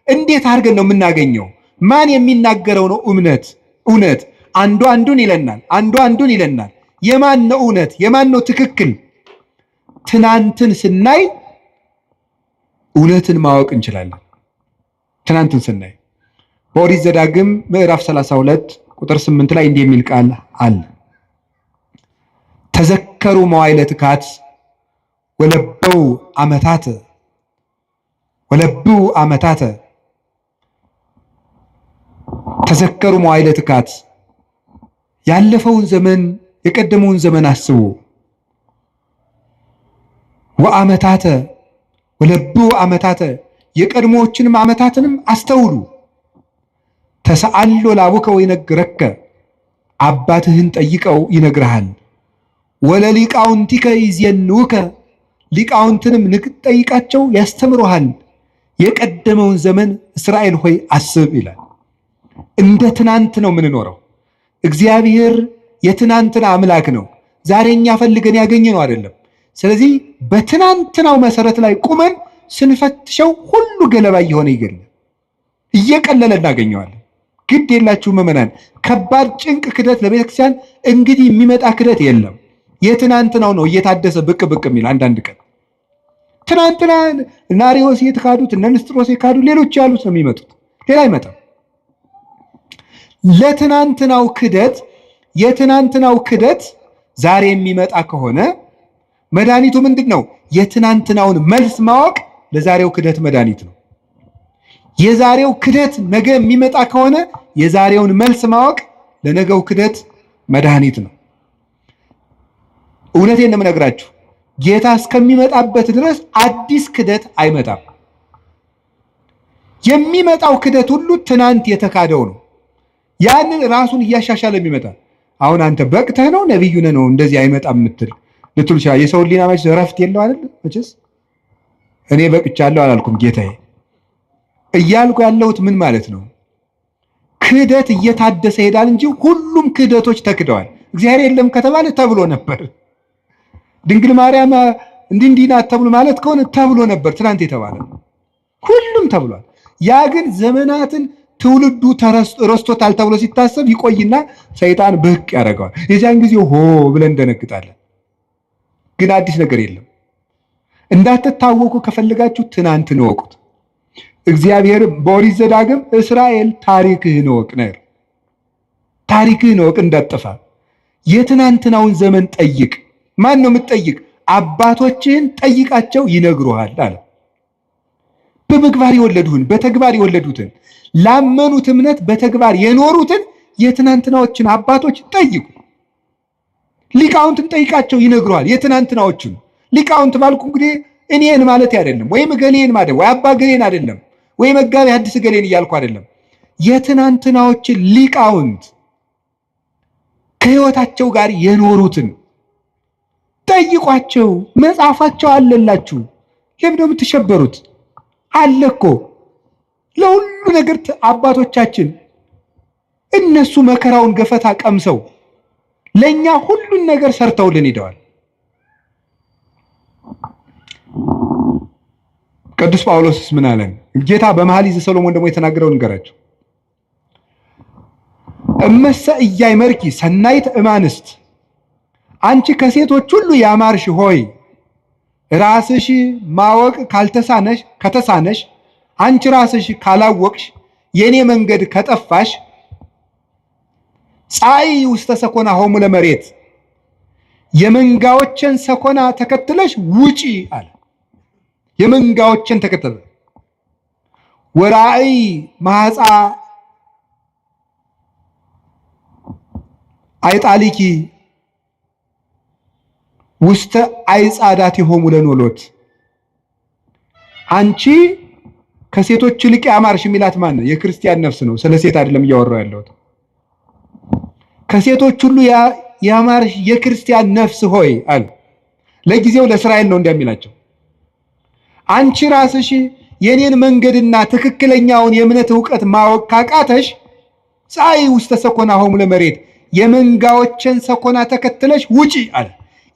እንዴት አድርገን ነው የምናገኘው? ማን የሚናገረው ነው እውነት? አንዱ አንዱን ይለናል፣ አንዱ አንዱን ይለናል። የማን ነው እውነት? የማን ነው ትክክል? ትናንትን ስናይ እውነትን ማወቅ እንችላለን። ትናንትን ስናይ በኦሪት ዘዳግም ምዕራፍ 32 ቁጥር 8 ላይ እንዲህ የሚል ቃል አለ። ተዘከሩ መዋዕለ ትካት ወለበው ዓመታተ ተዘከሩ መዋዕለ ትካት፣ ያለፈውን ዘመን የቀደመውን ዘመን አስቡ። ወአመታተ ወለብው ዓመታተ፣ የቀድሞዎችንም ዓመታትንም አስተውሉ። ተሰአሎ ላቡከ ወይነግረከ፣ አባትህን ጠይቀው ይነግርሃል። ወለሊቃውንቲከ ይዜንውከ፣ ሊቃውንትንም ጠይቃቸው ያስተምሩሃል። የቀደመውን ዘመን እስራኤል ሆይ አስብ ይላል። እንደ ትናንት ነው የምንኖረው። እግዚአብሔር የትናንትና አምላክ ነው። ዛሬ እኛ ፈልገን ያገኘነው አይደለም። ስለዚህ በትናንትናው መሰረት ላይ ቁመን ስንፈትሸው ሁሉ ገለባ እየሆነ እየቀለለ እናገኘዋለን። ግድ የላችሁ ምዕመናን፣ ከባድ ጭንቅ ክደት ለቤተክርስቲያን እንግዲህ የሚመጣ ክደት የለም። የትናንትናው ነው እየታደሰ ብቅ የሚል አንዳንድ ቀን ትናንትና እነ አርዮስ የተካዱት እነ ንስጥሮስ የካዱት ሌሎች ያሉት ነው የሚመጡት፣ ሌላ አይመጣም። ለትናንትናው ክደት የትናንትናው ክደት ዛሬ የሚመጣ ከሆነ መድኃኒቱ ምንድን ነው? የትናንትናውን መልስ ማወቅ ለዛሬው ክደት መድኃኒት ነው። የዛሬው ክደት ነገ የሚመጣ ከሆነ የዛሬውን መልስ ማወቅ ለነገው ክደት መድኃኒት ነው። እውነቴን ነው የምነግራችሁ። ጌታ እስከሚመጣበት ድረስ አዲስ ክደት አይመጣም። የሚመጣው ክደት ሁሉ ትናንት የተካደው ነው። ያንን ራሱን እያሻሻለ የሚመጣ አሁን አንተ በቅተህ ነው ነብዩ ነህ ነው እንደዚህ አይመጣም ልትሉ ይችላል። የሰው ሊና መች ረፍት የለው አይደል? መቼስ እኔ በቅቻለሁ አላልኩም ጌታዬ። እያልኩ ያለሁት ምን ማለት ነው? ክህደት እየታደሰ ይሄዳል እንጂ ሁሉም ክህደቶች ተክደዋል። እግዚአብሔር የለም ከተባለ ተብሎ ነበር። ድንግል ማርያም እንዲህ ናት ተብሎ ማለት ከሆነ ተብሎ ነበር። ትናንት የተባለ ሁሉም ተብሏል። ያ ግን ዘመናትን ትውልዱ ረስቶታል ተብሎ ሲታሰብ ይቆይና ሰይጣን ብቅ ያደርገዋል። የዚያን ጊዜ ሆ ብለን እንደነግጣለን። ግን አዲስ ነገር የለም። እንዳትታወቁ ከፈለጋችሁ ትናንትን እወቁት። እግዚአብሔር በኦሪት ዘዳግም እስራኤል ታሪክህን እወቅ ነው። ታሪክህን እወቅ እንዳትጠፋ። የትናንትናውን ዘመን ጠይቅ። ማን ነው የምትጠይቅ? አባቶችህን ጠይቃቸው ይነግሩሃል አለ። በምግባር የወለዱህን በተግባር የወለዱትን ላመኑት እምነት በተግባር የኖሩትን የትናንትናዎችን አባቶች ጠይቁ። ሊቃውንትን ጠይቃቸው ይነግሩሃል። የትናንትናዎችን ሊቃውንት ባልኩ እንግዲህ እኔን ማለት አይደለም፣ ወይም ገሌን ማለት ወይ አባ ገሌን አይደለም፣ ወይ መጋቢ ሐዲስ ገሌን እያልኩ አይደለም። የትናንትናዎችን ሊቃውንት ከህይወታቸው ጋር የኖሩትን ጠይቋቸው። መጽሐፋቸው አለላችሁ። ለምንድነው የምትሸበሩት? አለ እኮ ለሁሉ ነገር አባቶቻችን እነሱ መከራውን ገፈታ ቀምሰው ለኛ ሁሉን ነገር ሰርተውልን ሄደዋል። ቅዱስ ጳውሎስስ ምን አለን? ጌታ በመኃልየ ዘሰሎሞን ደግሞ የተናገረውን ንገራቸው። እመሰ ኢያእመርኪ ሰናይት እማንስት፣ አንቺ ከሴቶች ሁሉ ያማርሽ ሆይ ራስሽ ማወቅ ከተሳነሽ አንቺ ራስሽ ካላወቅሽ የኔ መንገድ ከጠፋሽ ፀሐይ ውስተ ሰኮና ሆሙ ለመሬት፣ የመንጋዎችን ሰኮና ተከትለሽ ውጪ አለ። የመንጋዎችን ተከተለ። ወራእይ ማህፃ አይጣሊኪ ውስተ አይጻዳት የሆሙ ለኖሎት፣ አንቺ ከሴቶች ይልቅ ያማርሽ የሚላት ማን ነው? የክርስቲያን ነፍስ ነው። ስለ ሴት አይደለም እያወራው ያለሁት። ከሴቶች ሁሉ ያማርሽ የክርስቲያን ነፍስ ሆይ አለ። ለጊዜው ለእስራኤል ነው እንደሚላቸው። አንቺ ራስሽ የኔን መንገድና ትክክለኛውን የእምነት ዕውቀት ማወቅ ካቃተሽ ፀሐይ ውስተ ሰኮና ሆሙ ለመሬት፣ የመንጋዎችን ሰኮና ተከትለሽ ውጪ አለ።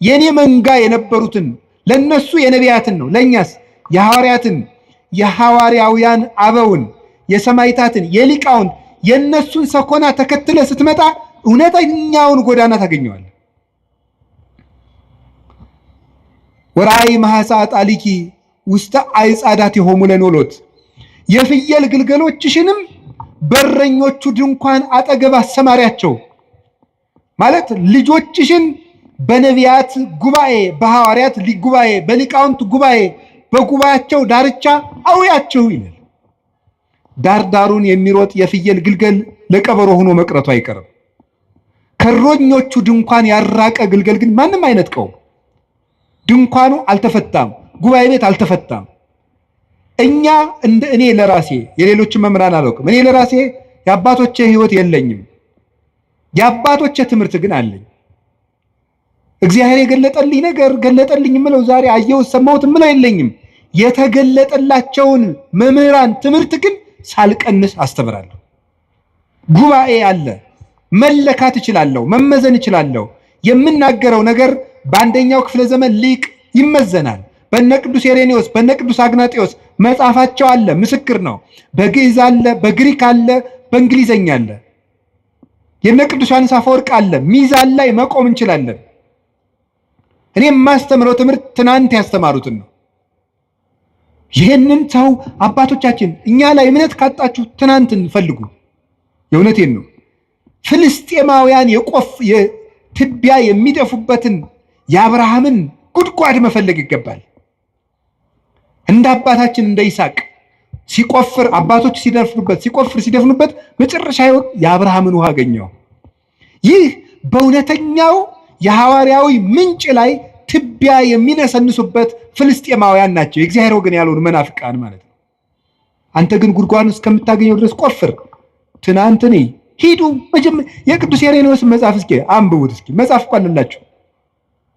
የኔ መንጋ የነበሩትን ለነሱ የነቢያትን ነው፣ ለኛስ የሐዋርያትን የሐዋርያውያን አበውን የሰማይታትን የሊቃውን የነሱን ሰኮና ተከትለ ስትመጣ እውነተኛውን ጎዳና ታገኘዋለህ። ወራይ ማሐሳ ጣሊኪ ውስተ አይጻዳት የሆሙ ለኖሎት፣ የፍየል ግልገሎችሽንም በረኞቹ ድንኳን አጠገብ አሰማሪያቸው ማለት ልጆችሽን በነቢያት ጉባኤ፣ በሐዋርያት ጉባኤ፣ በሊቃውንት ጉባኤ፣ በጉባኤያቸው ዳርቻ አውያቸው ይላል። ዳርዳሩን የሚሮጥ የፍየል ግልገል ለቀበሮ ሆኖ መቅረቱ አይቀርም። ከእረኞቹ ድንኳን ያራቀ ግልገል ግን ማንም አይነጥቀው። ድንኳኑ አልተፈታም፣ ጉባኤ ቤት አልተፈታም። እኔ ለራሴ የሌሎችን መምህራን አላውቅም። እኔ ለራሴ የአባቶቼ ሕይወት የለኝም፣ የአባቶቼ ትምህርት ግን አለኝ። እግዚአብሔር የገለጠልኝ ነገር ገለጠልኝ የምለው ዛሬ አየሁት ሰማሁት የምለው የለኝም። የተገለጠላቸውን መምህራን ትምህርት ግን ሳልቀንስ አስተምራለሁ። ጉባኤ አለ፣ መለካት እችላለሁ፣ መመዘን እችላለሁ። የምናገረው ነገር በአንደኛው ክፍለ ዘመን ሊቅ ይመዘናል። በነ ቅዱስ ኢሬኔዎስ በነ ቅዱስ አግናጤዎስ መጽሐፋቸው አለ፣ ምስክር ነው። በግዕዝ አለ፣ በግሪክ አለ፣ በእንግሊዘኛ አለ። የነ ቅዱስ ዮሐንስ አፈወርቅ አለ። ሚዛን ላይ መቆም እንችላለን። እኔ የማስተምረው ትምህርት ትናንት ያስተማሩትን ነው። ይህንን ሰው አባቶቻችን እኛ ላይ እምነት ካጣችሁ ትናንትን ፈልጉ። የእውነቴን ነው። ፍልስጤማውያን ትቢያ የሚደፉበትን የአብርሃምን ጉድጓድ መፈለግ ይገባል። እንደ አባታችን እንደ ይስሐቅ ሲቆፍር አባቶች ሲደፍኑበት መጨረሻ የአብርሃምን ውሃ አገኘው። ይህ በእውነተኛው የሐዋርያዊ ምንጭ ላይ ትቢያ የሚነሰንሱበት ፍልስጤማውያን ናቸው፣ የእግዚአብሔር ወገን ያልሆኑ መናፍቃን ማለት ነው። አንተ ግን ጉድጓዱን እስከምታገኘው ድረስ ቆፍር። ትናንትን ሂዱ። የቅዱስ ኢሬኔዎስን መጽሐፍ እስኪ አንብቡት። እስኪ መጽሐፍ እኮ አለላችሁ፣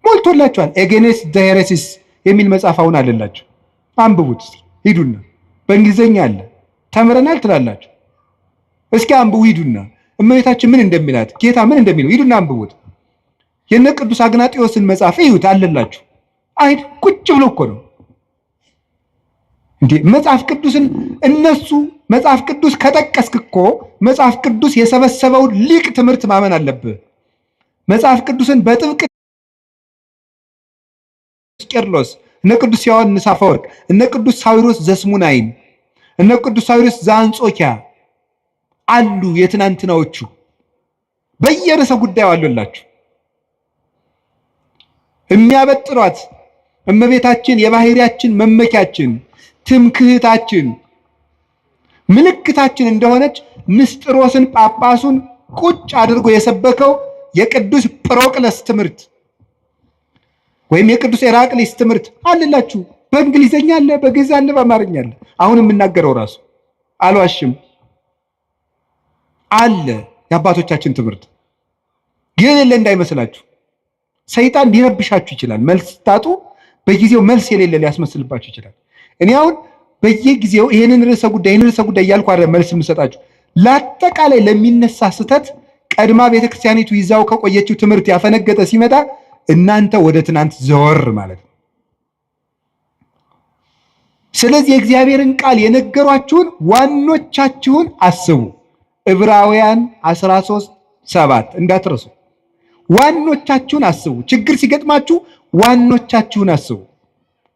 ሞልቶላችኋል። ኤጌኔስ ዘሄሬሲስ የሚል መጽሐፍ አሁን አለላችሁ፣ አንብቡት። እስኪ ሂዱና፣ በእንግሊዝኛ አለ፣ ተምረናል ትላላችሁ። እስኪ አንብቡ፣ ሂዱና እመቤታችን ምን እንደሚላት ጌታ ምን እንደሚለው ሂዱና አንብቡት። የነ ቅዱስ አግናጤዎስን መጽሐፍ እዩት፣ አለላችሁ። አይድ ቁጭ ብሎ እኮ ነው። እንዴ መጽሐፍ ቅዱስን እነሱ መጽሐፍ ቅዱስ ከጠቀስክ እኮ መጽሐፍ ቅዱስ የሰበሰበው ሊቅ ትምህርት ማመን አለብህ። መጽሐፍ ቅዱስን በጥብቅ ቄርሎስ፣ እነ ቅዱስ ዮሐንስ አፈወርቅ፣ እነ ቅዱስ ሳዊሮስ ዘስሙናይን፣ እነ ቅዱስ ሳዊሮስ ዘአንጾኪያ አሉ። የትናንትናዎቹ በየርዕሰ ጉዳዩ አሉላችሁ። የሚያበጥሯት እመቤታችን የባህሪያችን መመኪያችን፣ ትምክህታችን፣ ምልክታችን እንደሆነች ንስጥሮስን ጳጳሱን ቁጭ አድርጎ የሰበከው የቅዱስ ጵሮቅለስ ትምህርት ወይም የቅዱስ ኤራቅሊስ ትምህርት አለላችሁ። በእንግሊዘኛ አለ፣ በግዕዝ አለ፣ በአማርኛ አለ። አሁን የምናገረው ራሱ አልዋሽም አለ። የአባቶቻችን ትምህርት የሌለ እንዳይመስላችሁ። ሰይጣን ሊረብሻችሁ ይችላል። መልስ ታጡ በጊዜው መልስ የሌለ ሊያስመስልባችሁ ይችላል። እኔ አሁን በየጊዜው ይሄንን ርዕሰ ጉዳይ እያልኩ አይደለም መልስ የምሰጣችሁ። ለአጠቃላይ ለሚነሳ ስህተት ቀድማ ቤተክርስቲያኒቱ ይዛው ከቆየችው ትምህርት ያፈነገጠ ሲመጣ እናንተ ወደ ትናንት ዘወር ማለት ነው። ስለዚህ የእግዚአብሔርን ቃል የነገሯችሁን ዋኖቻችሁን አስቡ። ዕብራውያን 13:7 እንዳትረሱ። ዋኖቻችሁን አስቡ። ችግር ሲገጥማችሁ ዋኖቻችሁን አስቡ።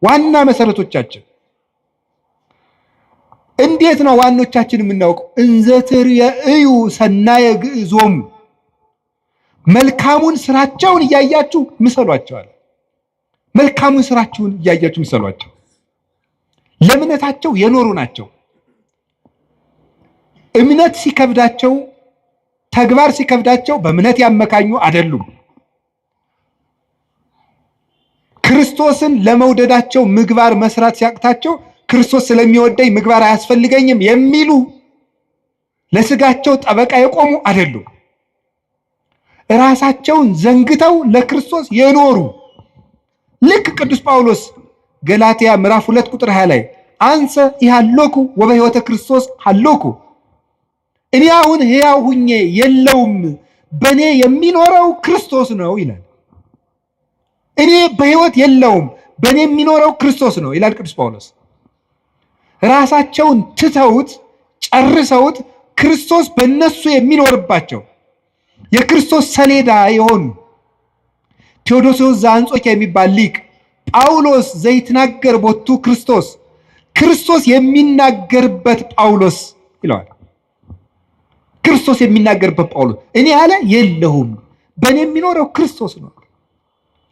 ዋና መሰረቶቻችን እንዴት ነው ዋኖቻችን የምናውቀው? እንዘትር የእዩ ሰናየ ግዕዞሙ፣ መልካሙን ስራቸውን እያያችሁ ምሰሏቸዋል። መልካሙን ስራቸውን እያያችሁ ምሰሏቸው። ለእምነታቸው የኖሩ ናቸው። እምነት ሲከብዳቸው፣ ተግባር ሲከብዳቸው በእምነት ያመካኙ አይደሉም። ክርስቶስን ለመውደዳቸው ምግባር መስራት ሲያቅታቸው ክርስቶስ ስለሚወደኝ ምግባር አያስፈልገኝም የሚሉ ለስጋቸው ጠበቃ የቆሙ አይደሉም። ራሳቸውን ዘንግተው ለክርስቶስ የኖሩ ልክ ቅዱስ ጳውሎስ ገላትያ ምዕራፍ 2 ቁጥር 20 ላይ አንሰ ይሃሎኩ ወበሕይወተ ክርስቶስ ሃሎኩ፣ እኔ አሁን ሕያው ሁኜ የለውም በእኔ የሚኖረው ክርስቶስ ነው ይላል። እኔ በሕይወት የለውም በእኔ የሚኖረው ክርስቶስ ነው ይላል ቅዱስ ጳውሎስ። ራሳቸውን ትተውት ጨርሰውት ክርስቶስ በእነሱ የሚኖርባቸው የክርስቶስ ሰሌዳ የሆኑ ቴዎዶስዮስ ዘአንጾኪያ የሚባል ሊቅ ጳውሎስ ዘይትናገር ቦቱ ክርስቶስ፣ ክርስቶስ የሚናገርበት ጳውሎስ ይለዋል። ክርስቶስ የሚናገርበት ጳውሎስ እኔ ያለ የለሁም በእኔ የሚኖረው ክርስቶስ ነው።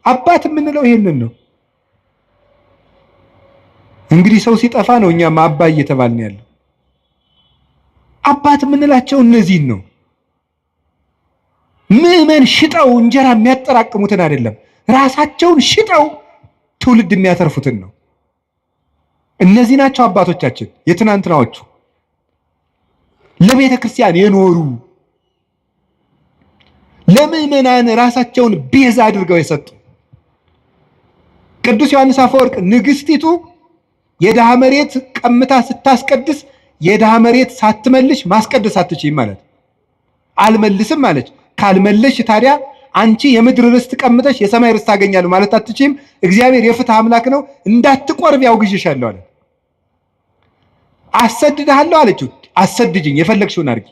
አባት የምንለው ይሄንን ነው። እንግዲህ ሰው ሲጠፋ ነው እኛም አባ እየተባልን ያለው። አባት የምንላቸው እነዚህን ነው። ምዕመን ሽጠው እንጀራ የሚያጠራቅሙትን አይደለም፣ ራሳቸውን ሽጠው ትውልድ የሚያተርፉትን ነው። እነዚህ ናቸው አባቶቻችን የትናንትናዎቹ፣ ለቤተ ክርስቲያን የኖሩ ለምዕመናን ራሳቸውን ቤዛ አድርገው የሰጡ። ቅዱስ ዮሐንስ አፈወርቅ ንግስቲቱ የድሃ መሬት ቀምታ ስታስቀድስ የድሃ መሬት ሳትመልሽ ማስቀደስ አትችይም ማለት አልመልስም ማለች። ካልመለሽ ታዲያ አንቺ የምድር ርስት ቀምተሽ የሰማይ ርስት ታገኛለህ ማለት አትችይም። እግዚአብሔር የፍትህ አምላክ ነው፣ እንዳትቆርብ ያውግዥሻለሁ አለ። አሰድድሃለሁ አለችው። አሰድጅኝ፣ የፈለግሽውን አድርጊ።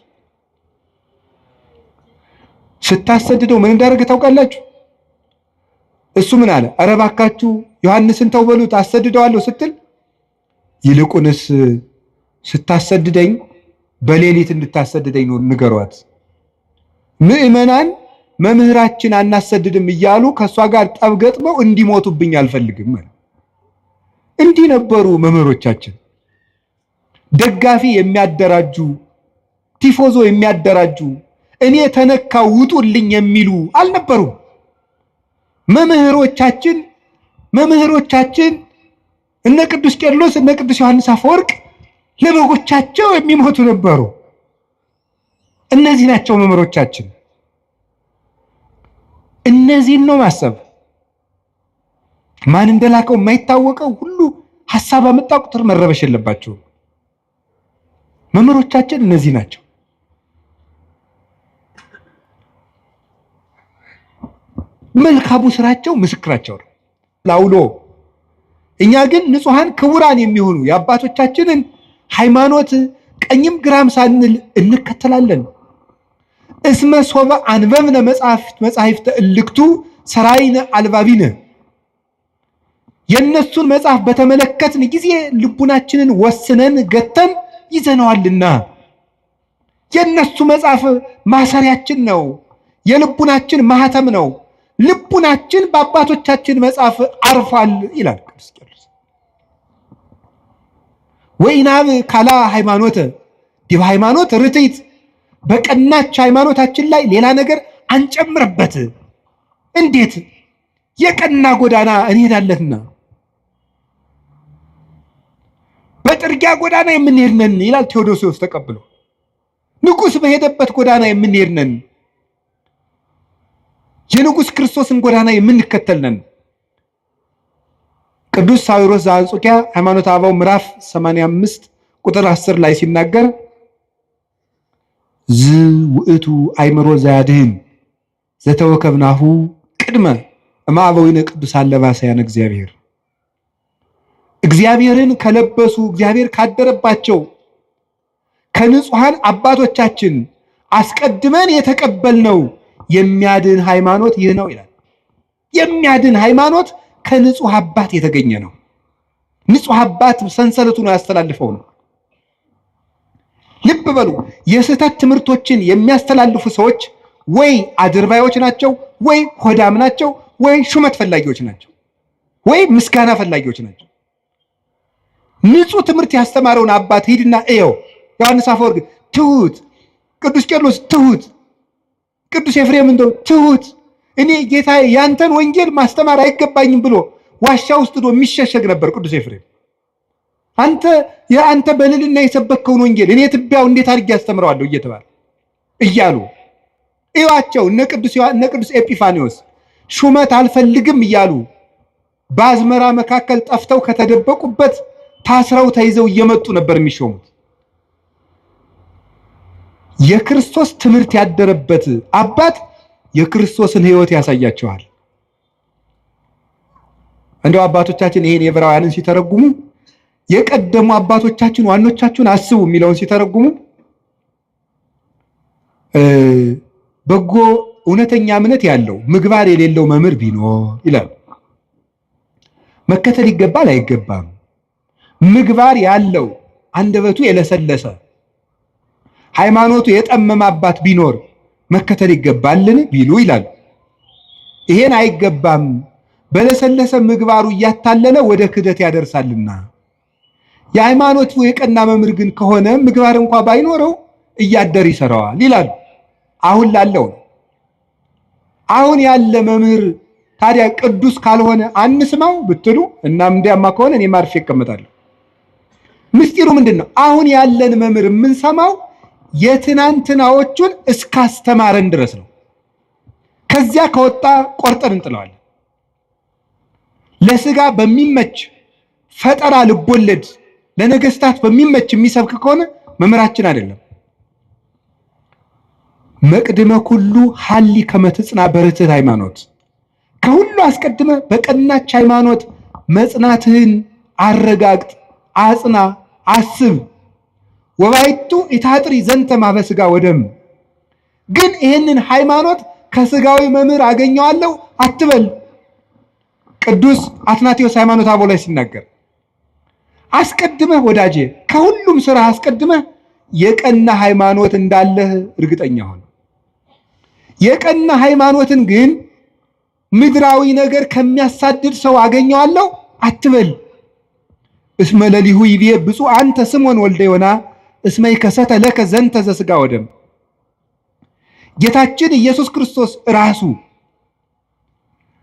ስታሰድደው ምን እንዳደረገ ታውቃላችሁ? እሱ ምን አለ? ኧረ እባካችሁ ዮሐንስን ተው በሉት አሰድደዋለሁ ስትል ይልቁንስ ስታሰድደኝ በሌሊት እንድታሰድደኝ ነው ንገሯት። ምዕመናን መምህራችን አናሰድድም እያሉ ከእሷ ጋር ጠብ ገጥመው እንዲሞቱብኝ አልፈልግም ማለት። እንዲህ ነበሩ መምህሮቻችን። ደጋፊ የሚያደራጁ፣ ቲፎዞ የሚያደራጁ፣ እኔ ተነካው ውጡልኝ የሚሉ አልነበሩም። መምህሮቻችን እነ ቅዱስ ቄርሎስ እነ ቅዱስ ዮሐንስ አፈወርቅ ለበጎቻቸው የሚሞቱ ነበሩ። እነዚህ ናቸው መምህሮቻችን። እነዚህን ነው ማሰብ። ማን እንደላከው የማይታወቀው ሁሉ ሐሳብ አመጣ ቁጥር መረበሽ የለባቸው። መምህሮቻችን እነዚህ ናቸው። መልካሙ ስራቸው ምስክራቸው ነው። ላውሎ እኛ ግን ንጹሐን ክቡራን የሚሆኑ የአባቶቻችንን ሃይማኖት ቀኝም ግራም ሳንል እንከተላለን። እስመ ሶበ አንበብነ መጻሕፍተ እልክቱ ሰራይነ አልባቢነ የነሱን መጽሐፍ በተመለከትን ጊዜ ልቡናችንን ወስነን ገተን ይዘነዋልና። የነሱ መጽሐፍ ማሰሪያችን ነው፣ የልቡናችን ማህተም ነው። ልቡናችን በአባቶቻችን መጽሐፍ አርፏል ይላል ቅዱስ ቄርሎስ። ወኢናብ ካላ ሃይማኖት ዲበ ሃይማኖት ርትዕት በቀናች ሃይማኖታችን ላይ ሌላ ነገር አንጨምርበት። እንዴት? የቀና ጎዳና እንሄዳለንና በጥርጊያ ጎዳና የምንሄድ ነን ይላል ቴዎዶሲዎስ ተቀብሎ። ንጉሥ በሄደበት ጎዳና የምንሄድ ነን፣ የንጉሥ ክርስቶስን ጎዳና የምንከተል ነን። ቅዱስ ሳዊሮስ ዘአንጾኪያ ሃይማኖተ አበው ምዕራፍ 85 ቁጥር 10 ላይ ሲናገር ዝ ውእቱ አእምሮ ዘያድኅን ዘተወከብናሁ ቅድመ እምአበዊነ ቅዱሳን ለባሰያነ እግዚአብሔር። እግዚአብሔርን ከለበሱ እግዚአብሔር ካደረባቸው ከንጹሐን አባቶቻችን አስቀድመን የተቀበልነው የሚያድን ሃይማኖት ይህ ነው ይላል። የሚያድን ሃይማኖት ከንጹሕ አባት የተገኘ ነው። ንጹሕ አባት ሰንሰለቱን ያስተላልፈው ነው። ልብ በሉ፣ የስህተት ትምህርቶችን የሚያስተላልፉ ሰዎች ወይ አድርባዮች ናቸው፣ ወይ ሆዳም ናቸው፣ ወይ ሹመት ፈላጊዎች ናቸው፣ ወይ ምስጋና ፈላጊዎች ናቸው። ንጹሕ ትምህርት ያስተማረውን አባት ሂድና እየው። ዮሐንስ አፈወርቅ ትሁት፣ ቅዱስ ቄርሎስ ትሁት፣ ቅዱስ ኤፍሬም እንደው ትሁት፣ እኔ ጌታ ያንተን ወንጌል ማስተማር አይገባኝም ብሎ ዋሻ ውስጥ ዶ የሚሸሸግ ነበር ቅዱስ ኤፍሬም። አንተ በልልና የሰበከውን ወንጌል እኔ ትቢያው እንዴት አድርጌ ያስተምረዋለሁ እየተባለ እያሉ እዩዋቸው። እነ ቅዱስ ኤጲፋኒዎስ ሹመት አልፈልግም እያሉ በአዝመራ መካከል ጠፍተው ከተደበቁበት ታስረው ተይዘው እየመጡ ነበር የሚሾሙት። የክርስቶስ ትምህርት ያደረበት አባት የክርስቶስን ሕይወት ያሳያቸዋል። እንደው አባቶቻችን ይሄን የዕብራውያንን ሲተረጉሙ የቀደሙ አባቶቻችን ዋኖቻችሁን አስቡ የሚለውን ሲተረጉሙ በጎ እውነተኛ እምነት ያለው ምግባር የሌለው መምህር ቢኖር ይላል። መከተል ይገባል አይገባም? ምግባር ያለው አንደበቱ የለሰለሰ ሃይማኖቱ የጠመመ አባት ቢኖር መከተል ይገባልን ቢሉ ይላል። ይሄን አይገባም፣ በለሰለሰ ምግባሩ እያታለለ ወደ ክህደት ያደርሳልና። የሃይማኖቱ የቀና መምህር ግን ከሆነ ምግባር እንኳ ባይኖረው እያደር ይሰራዋል ይላል። አሁን ላለው አሁን ያለ መምህር ታዲያ ቅዱስ ካልሆነ አንስማው ብትሉ እናም እንዲያማ ከሆነ እኔ ማርፌ እቀመጣለሁ። ምስጢሩ ምንድነው? አሁን ያለን መምህር የምንሰማው የትናንትናዎቹን እስካስተማረን ድረስ ነው። ከዚያ ከወጣ ቆርጠን እንጥለዋለን። ለስጋ በሚመች ፈጠራ ልቦለድ ለነገስታት በሚመች የሚሰብክ ከሆነ መምህራችን አይደለም። መቅድመ ኩሉ ሀሊ ከመትጽና በርትዕት ሃይማኖት፣ ከሁሉ አስቀድመ በቀናች ሃይማኖት መጽናትህን አረጋግጥ፣ አጽና፣ አስብ። ወባይቱ ኢታጥሪ ዘንተ ማበስጋ ወደም። ግን ይህንን ሃይማኖት ከስጋዊ መምህር አገኘዋለሁ አትበል። ቅዱስ አትናቴዎስ ሃይማኖተ አበው ላይ ሲናገር አስቀድመህ ወዳጄ ከሁሉም ስራ አስቀድመህ የቀና ሃይማኖት እንዳለህ እርግጠኛ ሆነ። የቀና ሃይማኖትን ግን ምድራዊ ነገር ከሚያሳድድ ሰው አገኘዋለሁ አትበል። እስመ ለሊሁ ይቤ ብፁዕ አንተ ስምዖን ወልደ ዮና እስመ ይከሰተ ለከ ዘንተ ዘሥጋ ወደም። ጌታችን ኢየሱስ ክርስቶስ ራሱ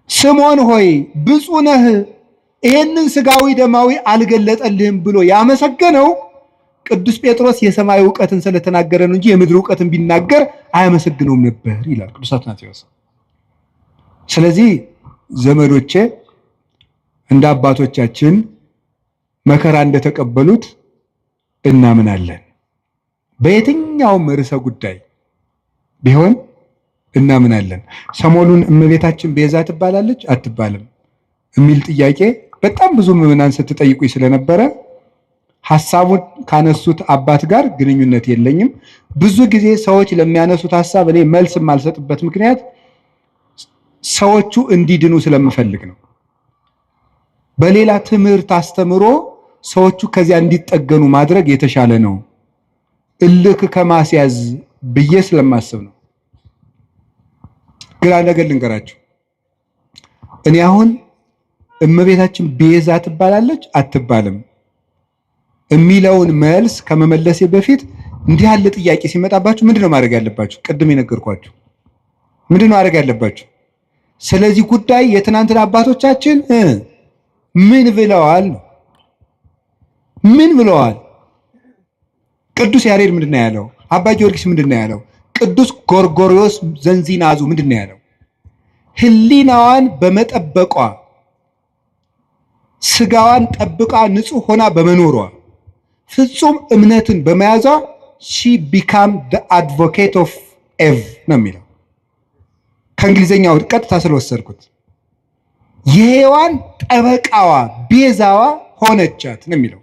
ስምዖን ሆይ ብፁዕ ነህ ይህንን ስጋዊ ደማዊ አልገለጠልህም ብሎ ያመሰገነው ቅዱስ ጴጥሮስ የሰማይ ዕውቀትን ስለተናገረ ነው እንጂ የምድር ዕውቀትን ቢናገር አያመሰግነውም ነበር ይላል ቅዱስ አትናቴዎስ። ስለዚህ ዘመዶቼ እንደ አባቶቻችን መከራ እንደተቀበሉት እናምናለን። በየትኛውም ርዕሰ ጉዳይ ቢሆን እናምናለን። ሰሞኑን እመቤታችን ቤዛ ትባላለች አትባልም የሚል ጥያቄ በጣም ብዙ ምዕመናን ስትጠይቁኝ ስለነበረ ሐሳቡን ካነሱት አባት ጋር ግንኙነት የለኝም። ብዙ ጊዜ ሰዎች ለሚያነሱት ሐሳብ እኔ መልስ የማልሰጥበት ምክንያት ሰዎቹ እንዲድኑ ስለምፈልግ ነው። በሌላ ትምህርት አስተምሮ ሰዎቹ ከዚያ እንዲጠገኑ ማድረግ የተሻለ ነው፣ እልክ ከማስያዝ ብዬ ስለማስብ ነው። ግን አንድ ነገር ልንገራችሁ። እኔ አሁን እመቤታችን ቤዛ ትባላለች አትባልም የሚለውን መልስ ከመመለሴ በፊት እንዲህ ያለ ጥያቄ ሲመጣባችሁ ምንድነው ማድረግ ያለባችሁ? ቅድም የነገርኳችሁ ምንድነው ማድረግ ያለባችሁ? ስለዚህ ጉዳይ የትናንትና አባቶቻችን ምን ብለዋል? ምን ብለዋል? ቅዱስ ያሬድ ምንድነው ያለው? አባ ጊዮርጊስ ምንድነው ያለው? ቅዱስ ጎርጎርዮስ ዘንዚናዙ ምንድነው ያለው? ሕሊናዋን በመጠበቋ ስጋዋን ጠብቃ ንጹህ ሆና በመኖሯ ፍጹም እምነትን በመያዟ she became the advocate of Eve ነው የሚለው። ከእንግሊዘኛው ቀጥታ ስለወሰድኩት የሔዋን ጠበቃዋ ቤዛዋ ሆነቻት ነው የሚለው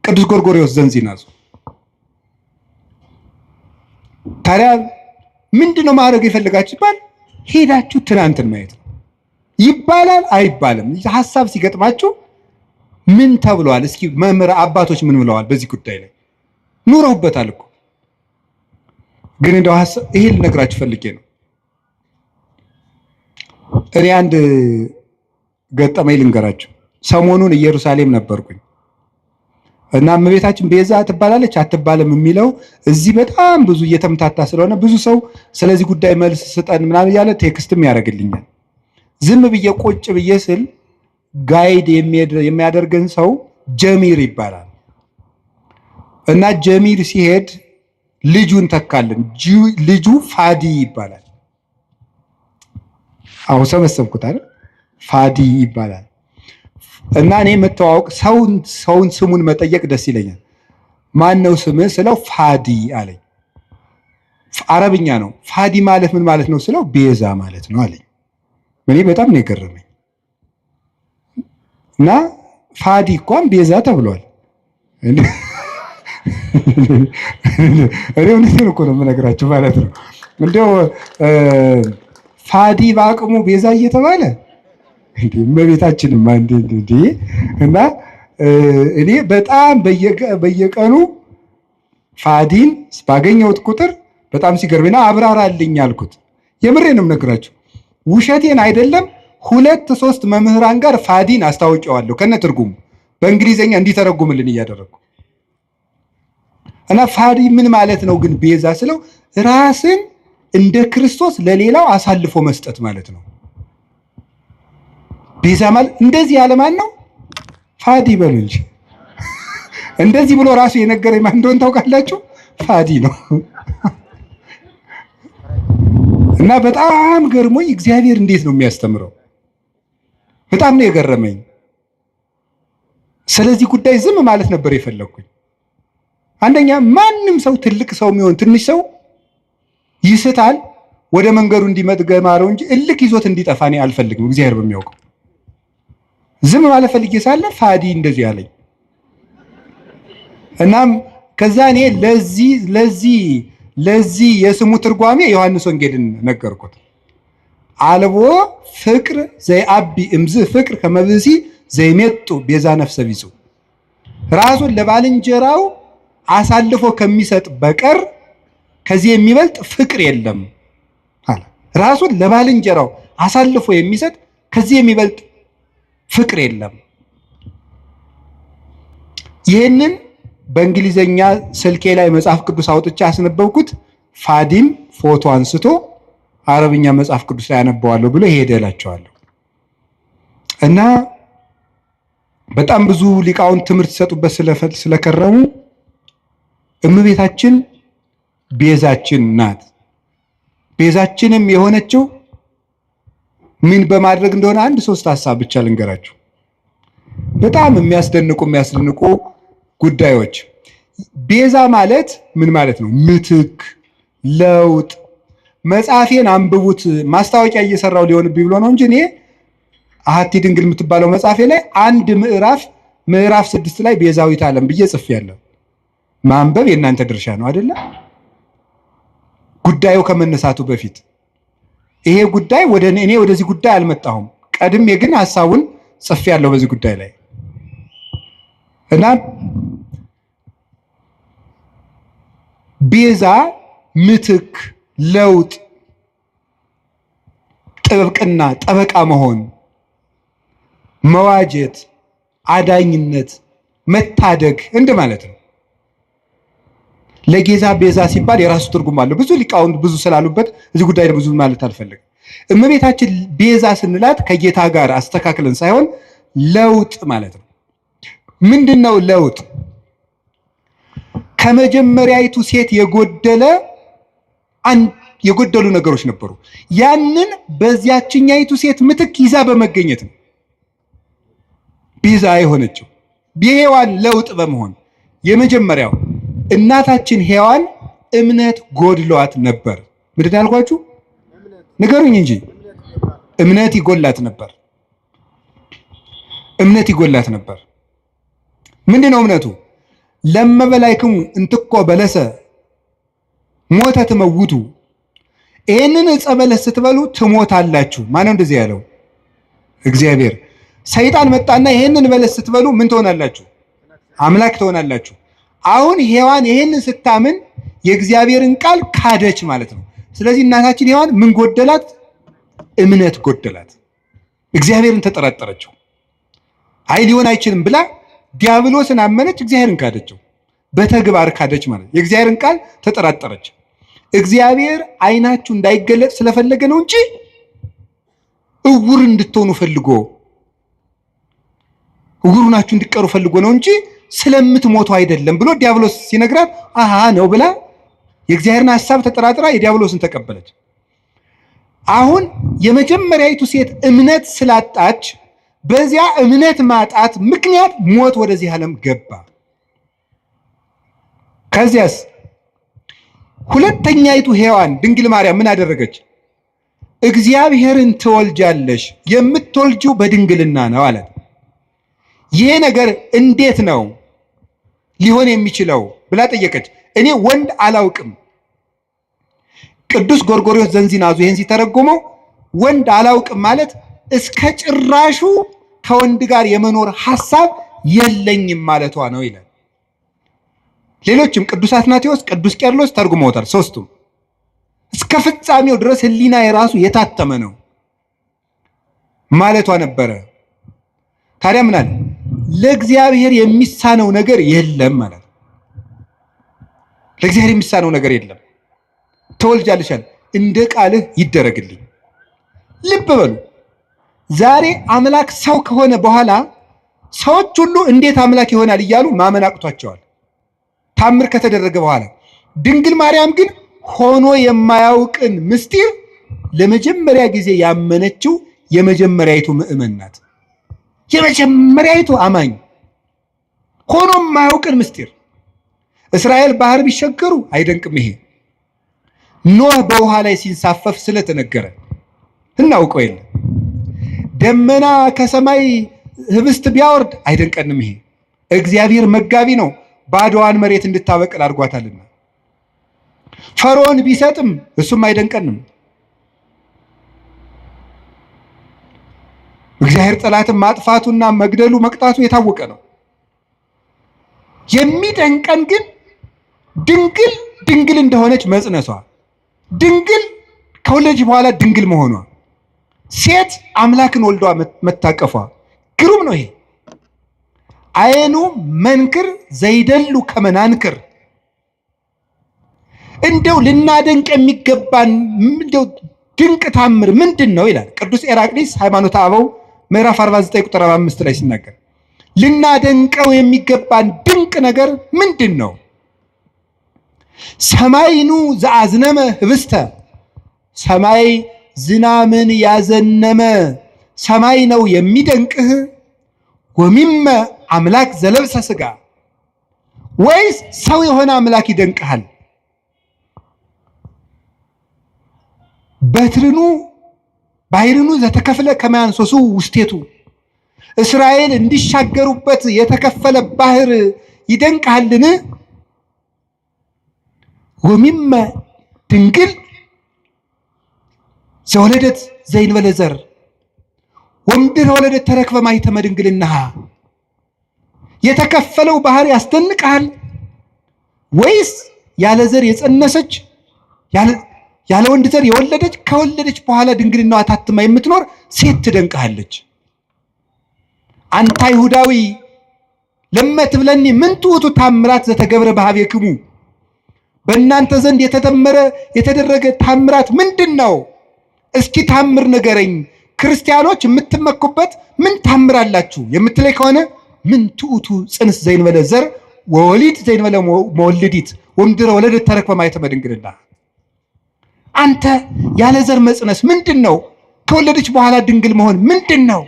ቅዱስ ጎርጎርዮስ ዘንዚናዙ። ታዲያ ምንድነው ማድረግ የፈለጋችሁ ይባል? ሄዳችሁ ትናንትን ማየት ነው። ይባላል አይባልም? ሐሳብ ሲገጥማችሁ ምን ተብሏል? እስኪ መምህር አባቶች ምን ብለዋል በዚህ ጉዳይ ላይ? ኑረውበታል እኮ። ግን እንደው ይሄ ልነግራችሁ ፈልጌ ነው። እኔ አንድ ገጠመኝ ልንገራችሁ። ሰሞኑን ኢየሩሳሌም ነበርኩኝ እና እመቤታችን ቤዛ ትባላለች አትባልም የሚለው እዚህ በጣም ብዙ እየተምታታ ስለሆነ ብዙ ሰው ስለዚህ ጉዳይ መልስ ስጠን ምናምን እያለ ቴክስትም ያደርግልኛል። ዝም ብዬ ቁጭ ብዬ ስል ጋይድ የሚያደርገን ሰው ጀሚር ይባላል እና ጀሚር ሲሄድ ልጁን ተካልን። ልጁ ፋዲ ይባላል። አሁን ሰበሰብኩት አይደል? ፋዲ ይባላል እና እኔ መተዋወቅ ሰውን ስሙን መጠየቅ ደስ ይለኛል። ማን ነው ስምህ ስለው ፋዲ አለኝ። አረብኛ ነው። ፋዲ ማለት ምን ማለት ነው ስለው ቤዛ ማለት ነው አለኝ። እኔ በጣም ነው የገረመኝ። እና ፋዲ እንኳን ቤዛ ተብሏል። እኔ እውነቴን እኮ ነው የምነግራችሁ ማለት ነው። እንደው ፋዲ በአቅሙ ቤዛ እየተባለ እንዴ እመቤታችንም እንዴ! እና እኔ በጣም በየቀኑ ፋዲን ባገኘሁት ቁጥር በጣም ሲገርምና አብራራልኝ አልኩት። የምሬንም ነግራችሁ ውሸቴን አይደለም። 2-3 መምህራን ጋር ፋዲን አስታውቀዋለሁ ከነ ትርጉሙ በእንግሊዘኛ እንዲተረጉምልን እያደረኩ እና ፋዲ ምን ማለት ነው ግን ቤዛ ስለው ራስን እንደ ክርስቶስ ለሌላው አሳልፎ መስጠት ማለት ነው። ቤዛ ማለት እንደዚህ ያለ ማን ነው? ፋዲ በሉ እንጂ እንደዚህ ብሎ ራሱ የነገረኝ ማን እንደሆነ ታውቃላችሁ? ፋዲ ነው። እና በጣም ገርሞኝ እግዚአብሔር እንዴት ነው የሚያስተምረው? በጣም ነው የገረመኝ። ስለዚህ ጉዳይ ዝም ማለት ነበር የፈለግኩኝ። አንደኛ ማንም ሰው ትልቅ ሰው የሚሆን ትንሽ ሰው ይስታል፣ ወደ መንገዱ እንዲመጥገማረው እንጂ እልክ ይዞት እንዲጠፋ እኔ አልፈልግም። እግዚአብሔር በሚያውቀው ዝም ማለት ፈልጌ ሳለ ፋዲ እንደዚህ አለኝ። እናም ከዛ እኔ ለዚህ የስሙ ትርጓሜ ዮሐንስ ወንጌልን ነገርኩት። አልቦ ፍቅር ዘይአቢ እምዝ ፍቅር ከመብሲ ዘይሜጡ ቤዛ ነፍሰ ቢጹ ራሱን ለባልንጀራው አሳልፎ ከሚሰጥ በቀር ከዚህ የሚበልጥ ፍቅር የለም አለ። ራሱን ለባልንጀራው አሳልፎ የሚሰጥ ከዚህ የሚበልጥ ፍቅር የለም። ይህንን በእንግሊዘኛ ስልኬ ላይ መጽሐፍ ቅዱስ አውጥቼ አስነበብኩት። ፋዲም ፎቶ አንስቶ አረብኛ መጽሐፍ ቅዱስ ላይ አነበዋለሁ ብሎ ሄደ እላቸዋለሁ። እና በጣም ብዙ ሊቃውንት ትምህርት ሲሰጡበት ስለከረሙ እመቤታችን ቤዛችን ናት። ቤዛችንም የሆነችው ምን በማድረግ እንደሆነ 1-3 ሐሳብ ብቻ ልንገራችሁ። በጣም የሚያስደንቁ ጉዳዮች። ቤዛ ማለት ምን ማለት ነው? ምትክ፣ ለውጥ። መጽሐፌን አንብቡት። ማስታወቂያ እየሰራው ሊሆንብኝ ብሎ ነው እንጂ እኔ አሐቲ ድንግል የምትባለው መጽሐፌ ላይ አንድ ምዕራፍ 6 ላይ ቤዛዊት ዓለም ብዬ ጽፌያለሁ። ማንበብ የእናንተ ድርሻ ነው አይደለ? ጉዳዩ ከመነሳቱ በፊት ይሄ ጉዳይ እኔ ወደዚህ ጉዳይ አልመጣሁም። ቀድሜ ግን ሐሳቡን ጽፌያለሁ በዚህ ጉዳይ ላይ እና ቤዛ ምትክ፣ ለውጥ፣ ጥብቅና፣ ጠበቃ መሆን፣ መዋጀት፣ አዳኝነት፣ መታደግ እንደማለት ነው። ለጌዛ ቤዛ ሲባል የራሱ ትርጉም አለው። ብዙ ሊቃውንት ብዙ ስላሉበት እዚህ ጉዳይ ብዙ ማለት አልፈልግም። እመቤታችን ቤዛ ስንላት ከጌታ ጋር አስተካክለን ሳይሆን ለውጥ ማለት ነው። ምንድነው ለውጥ? ከመጀመሪያይቱ ሴት የጎደሉ ነገሮች ነበሩ። ያንን በዚያችኛይቱ ሴት ምትክ ይዛ በመገኘት ነው ቤዛ የሆነችው። የሔዋን ለውጥ በመሆን የመጀመሪያው እናታችን ሔዋን እምነት ጎድሏት ነበር። ምንድን ያልኳችሁ ንገሩኝ እንጂ እምነት ይጎላት ነበር። እምነት ይጎላት ነበር። ምንድነው እምነቱ? ለመበላይክሙ እንትኮ በለሰ ሞተ ትመውቱ፣ ይህንን ዕፀ በለስ ስትበሉ ትሞታላችሁ። ማነው እንደዚህ ያለው? እግዚአብሔር። ሰይጣን መጣና ይህንን በለስ ስትበሉ ምን ትሆናላችሁ? አምላክ ትሆናላችሁ። አሁን ሔዋን ይህንን ስታምን የእግዚአብሔርን ቃል ካደች ማለት ነው። ስለዚህ እናታችን ሔዋን ምን ጎደላት? እምነት ጎደላት። እግዚአብሔርን ተጠራጠረችው። አይ ሊሆን አይችልም ብላ ዲያብሎስን አመነች፣ እግዚአብሔርን ካደችው። በተግባር ካደች ማለት የእግዚአብሔርን ቃል ተጠራጠረች። እግዚአብሔር ዓይናችሁ እንዳይገለጥ ስለፈለገ ነው እንጂ እውር እንድትሆኑ ፈልጎ እውሩናችሁ እንድትቀሩ ፈልጎ ነው እንጂ ስለምትሞቱ አይደለም ብሎ ዲያብሎስ ሲነግራት አሃ ነው ብላ የእግዚአብሔርን ሐሳብ ተጠራጥራ የዲያብሎስን ተቀበለች። አሁን የመጀመሪያይቱ ሴት እምነት ስላጣች በዚያ እምነት ማጣት ምክንያት ሞት ወደዚህ ዓለም ገባ። ከዚያስ ሁለተኛይቱ ሔዋን ድንግል ማርያም ምን አደረገች? እግዚአብሔርን ትወልጃለሽ፣ የምትወልጂው በድንግልና ነው አለ። ይሄ ነገር እንዴት ነው ሊሆን የሚችለው ብላ ጠየቀች። እኔ ወንድ አላውቅም። ቅዱስ ጎርጎርዮስ ዘንዚናዙ ይህን ሲተረጎመው ወንድ አላውቅም ማለት እስከ ጭራሹ ከወንድ ጋር የመኖር ሐሳብ የለኝም ማለቷ ነው ይላል። ሌሎችም ቅዱስ አትናቴዎስ፣ ቅዱስ ቄርሎስ ተርጉመውታል። ሶስቱም እስከ ፍጻሜው ድረስ ሕሊና የራሱ የታተመ ነው ማለቷ ነበረ። ታዲያ ምን አለ? ለእግዚአብሔር የሚሳነው ነገር የለም ማለት ነው። ለእግዚአብሔር የሚሳነው ነገር የለም። ተወልጃለሽ አለ፣ እንደ ቃልህ ይደረግልኝ። ልብ በሉ፣ ዛሬ አምላክ ሰው ከሆነ በኋላ ሰዎች ሁሉ እንዴት አምላክ ይሆናል እያሉ ማመን አቅቷቸዋል፣ ታምር ከተደረገ በኋላ። ድንግል ማርያም ግን ሆኖ የማያውቅን ምስጢር ለመጀመሪያ ጊዜ ያመነችው የመጀመሪያይቱ ምእመን ናት። የመጀመሪያይቱ አማኝ ሆኖ የማያውቅን ምስጢር። እስራኤል ባህር ቢሸገሩ አይደንቅም። ይሄ ኖህ በውሃ ላይ ሲንሳፈፍ ስለተነገረ እናውቀው የለ። ደመና ከሰማይ ህብስት ቢያወርድ አይደንቀንም። ይሄ እግዚአብሔር መጋቢ ነው፣ ባዶዋን መሬት እንድታበቅል አድርጓታልና። ፈርዖን ቢሰጥም እሱም አይደንቀንም። እግዚአብሔር ጠላትን ማጥፋቱና መግደሉ መቅጣቱ የታወቀ ነው። የሚደንቀን ግን ድንግል እንደሆነች መጽነሷ፣ ድንግል ከወለደች በኋላ ድንግል መሆኗ፣ ሴት አምላክን ወልዷ መታቀፏ ግሩም ነው። ይሄ አይኑ መንክር ዘይደሉ ከመናንክር፣ እንደው ልናደንቅ የሚገባን እንደው ድንቅ ታምር ምንድን ነው ይላል ቅዱስ ኤራቅሊስ ሃይማኖተ አበው ምዕራፍ 49 ቁጥር 5 ላይ ሲናገር፣ ልናደንቀው የሚገባን ድንቅ ነገር ምንድን ነው? ሰማይኑ ዘአዝነመ ህብስተ፣ ሰማይ ዝናምን ያዘነመ ሰማይ ነው የሚደንቅህ? ወሚመ አምላክ ዘለብሰ ሥጋ፣ ወይስ ሰው የሆነ አምላክ ይደንቅሃል? በትርኑ ባሕርኑ ዘተከፍለ ከማያንሶሱ ውስቴቱ እስራኤል እንዲሻገሩበት የተከፈለ ባህር ይደንቃልን? ወሚመ ድንግል ዘወለደት ዘእንበለ ዘር ወምድር ወለደት ተረክበ ማኅተመ ድንግልናሃ። የተከፈለው ባህር ያስደንቅሃል ወይስ ያለ ዘር የጸነሰች ያለ ወንድ ዘር የወለደች ከወለደች በኋላ ድንግልናዋ ታትማ የምትኖር ሴት ትደንቅሃለች? አንተ አይሁዳዊ ለመትብለኒ ምን ትዑቱ ታምራት ዘተገብረ በኀቤክሙ፣ በእናንተ ዘንድ የተደረገ ታምራት ምንድን ነው? እስኪ ታምር ንገረኝ። ክርስቲያኖች የምትመኩበት ምን ታምራላችሁ የምትለይ ከሆነ ምን ትዑቱ ጽንስ ዘእንበለ ዘር ወወሊድ ዘእንበለ መወልዲት ወምድረ ወለደት ተረክበ ማኅተመ ድንግልና። አንተ ያለ ዘር መጽነስ ምንድን ነው? ከወለደች በኋላ ድንግል መሆን ምንድን ነው?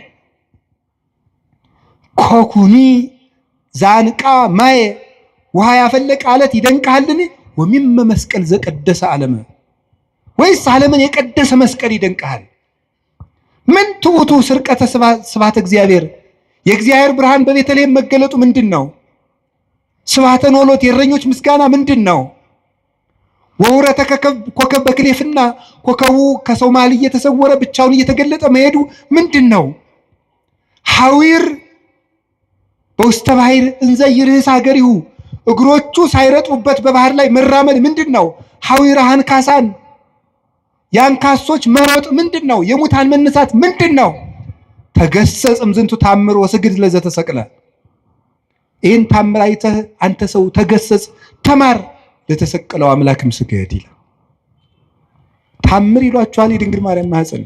ኮኩኒ ዛንቃ ማየ ውሃ ያፈለቀ አለት ይደንቅሃልን? ወሚመ መስቀል ዘቀደሰ ዓለመ፣ ወይስ ዓለምን የቀደሰ መስቀል ይደንቅሃል? ምን ትዑቱ ስርቀተ ስብሐተ እግዚአብሔር፣ የእግዚአብሔር ብርሃን በቤተልሔም መገለጡ ምንድን ነው? ስብሐተ ኖሎት የእረኞች ምስጋና ምንድን ነው? ወውረተ ኮከብ በክሌፍና ኮከቡ ከሰው መሃል እየተሰወረ ብቻውን እየተገለጠ መሄዱ ምንድን ነው? ሐዊር በውስተ ባሕር እንዘ ይርህስ ሀገሪሁ፣ እግሮቹ ሳይረጡበት በባህር ላይ መራመድ ምንድን ነው? ሐዊረ አንካሳን የአንካሶች መሮጥ ምንድን ነው? የሙታን መነሳት ምንድን ነው? ተገሰጽ እምዝንቱ ታምር ወስግድ ለዘተሰቅለ። ይህን ታምር አይተህ አንተ ሰው ተገሰጽ፣ ተማር፣ ለተሰቀለው አምላክም ስገድ ይላል። ታምር ይሏቸዋል የድንግል ማርያም ማኅፀን።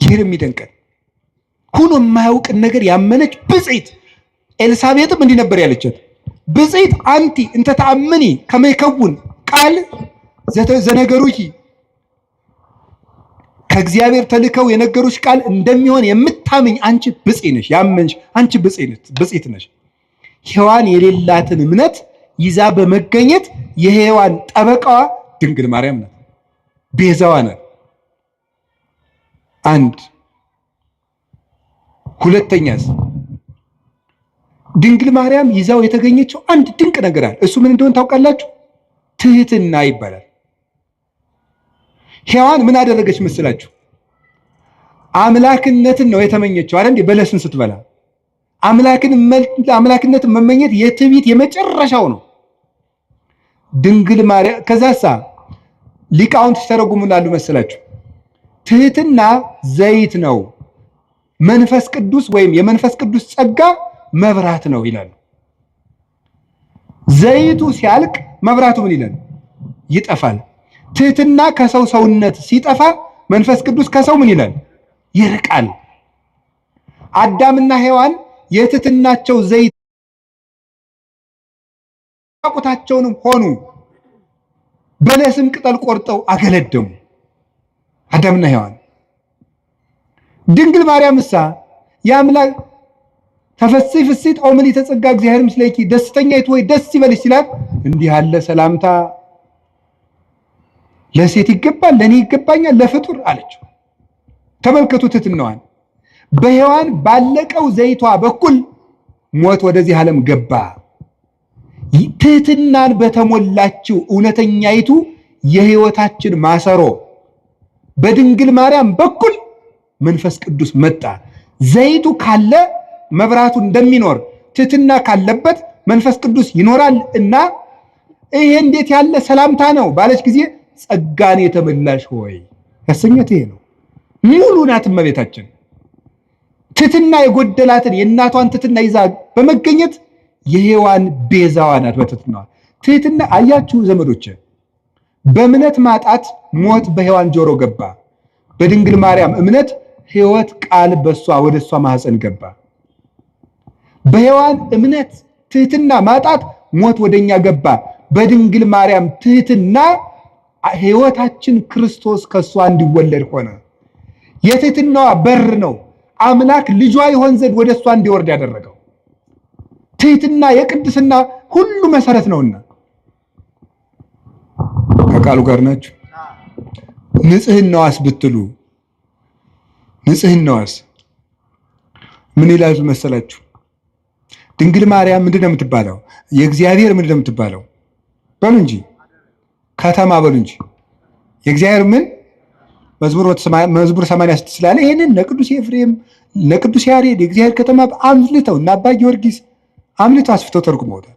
ይህን የሚደንቀን ሁኖ የማያውቅን ነገር ያመነች ብፅዕት ኤልሳቤጥም እንዲህ ነበር ያለቻት፣ ብፅዕት አንቲ እንተ ተአምኒ ከመ ይከውን ቃል ዘነገሩኪ፣ ከእግዚአብሔር ተልከው የነገሩሽ ቃል እንደሚሆን የምታምኝ አንቺ ብፅዕት ነሽ። ያመንሽ አንቺ ብፅዕት ነሽ። ሔዋን የሌላትን እምነት ይዛ በመገኘት የሔዋን ጠበቃዋ ድንግል ማርያም ናት፣ ቤዛዋ ናት። አንድ ሁለተኛስ ድንግል ማርያም ይዛው የተገኘችው አንድ ድንቅ ነገር አለ። እሱ ምን እንደሆነ ታውቃላችሁ? ትህትና ይባላል። ሔዋን ምን አደረገች መስላችሁ? አምላክነትን ነው የተመኘችው አይደል? በለስን ስትበላ አምላክነትን መመኘት የትዕቢት የመጨረሻው ነው። ድንግል ማርያም ከዛሳ ሊቃውንት ሲተረጉሙላሉ መስላችሁ? ትህትና ዘይት ነው፣ መንፈስ ቅዱስ ወይም የመንፈስ ቅዱስ ጸጋ መብራት ነው ይላሉ። ዘይቱ ሲያልቅ መብራቱ ምን ይላል? ይጠፋል። ትህትና ከሰው ሰውነት ሲጠፋ መንፈስ ቅዱስ ከሰው ምን ይላል? ይርቃል። አዳምና ሔዋን የትህትናቸው ዘይት ራቁታቸውንም ሆኑ፣ በለስም ቅጠል ቆርጠው አገለደሙ አዳምና ሔዋን። ድንግል ማርያምሳ የአምላክ ተፈሥሒ ፍሥሕት ኦ ምልዕተ ጸጋ እግዚአብሔር ምስሌኪ፣ ደስተኛይቱ ወይ ደስ ይበልሽ ሲላት እንዲህ ያለ ሰላምታ ለሴት ይገባል፣ ለኔ ይገባኛል፣ ለፍጡር አለችው። ተመልከቱ ትህትናዋን። በሔዋን ባለቀው ዘይቷ በኩል ሞት ወደዚህ ዓለም ገባ። ትህትናን በተሞላችው እውነተኛይቱ የሕይወታችን ማሰሮ በድንግል ማርያም በኩል መንፈስ ቅዱስ መጣ። ዘይቱ ካለ መብራቱ እንደሚኖር ትህትና ካለበት መንፈስ ቅዱስ ይኖራል። እና ይሄ እንዴት ያለ ሰላምታ ነው ባለች ጊዜ ጸጋን የተመላሽ ሆይ ያሰኘት ይሄ ነው። ሙሉ ናት እመቤታችን። ትህትና የጎደላትን የእናቷን ትህትና ይዛ በመገኘት የሔዋን ቤዛዋ ናት። በትህትናዋ ትህትና አያችሁ ዘመዶች፣ በእምነት ማጣት ሞት በሔዋን ጆሮ ገባ። በድንግል ማርያም እምነት ሕይወት ቃል በሷ ወደ እሷ ማህፀን ገባ። በሔዋን እምነት ትህትና ማጣት ሞት ወደኛ ገባ። በድንግል ማርያም ትህትና ሕይወታችን ክርስቶስ ከሷ እንዲወለድ ሆነ። የትህትናዋ በር ነው አምላክ ልጇ ይሆን ዘንድ ወደ እሷ እንዲወርድ ያደረገው። ትህትና የቅድስና ሁሉ መሰረት ነውና ከቃሉ ጋር ናችሁ። ንጽህናዋስ ብትሉ ንጽህናዋስ ምን ይላል መሰላችሁ? ድንግል ማርያም ምንድን ነው የምትባለው? የእግዚአብሔር ምንድን ነው የምትባለው? በሉ እንጂ ከተማ በሉ እንጂ የእግዚአብሔር ምን መዝሙር 86 ስላለ ይሄንን ለቅዱስ ኤፍሬም ለቅዱስ ያሬድ የእግዚአብሔር ከተማ አምልተው እና አባ ጊዮርጊስ አምልተው አስፍተው ተርጉመውታል።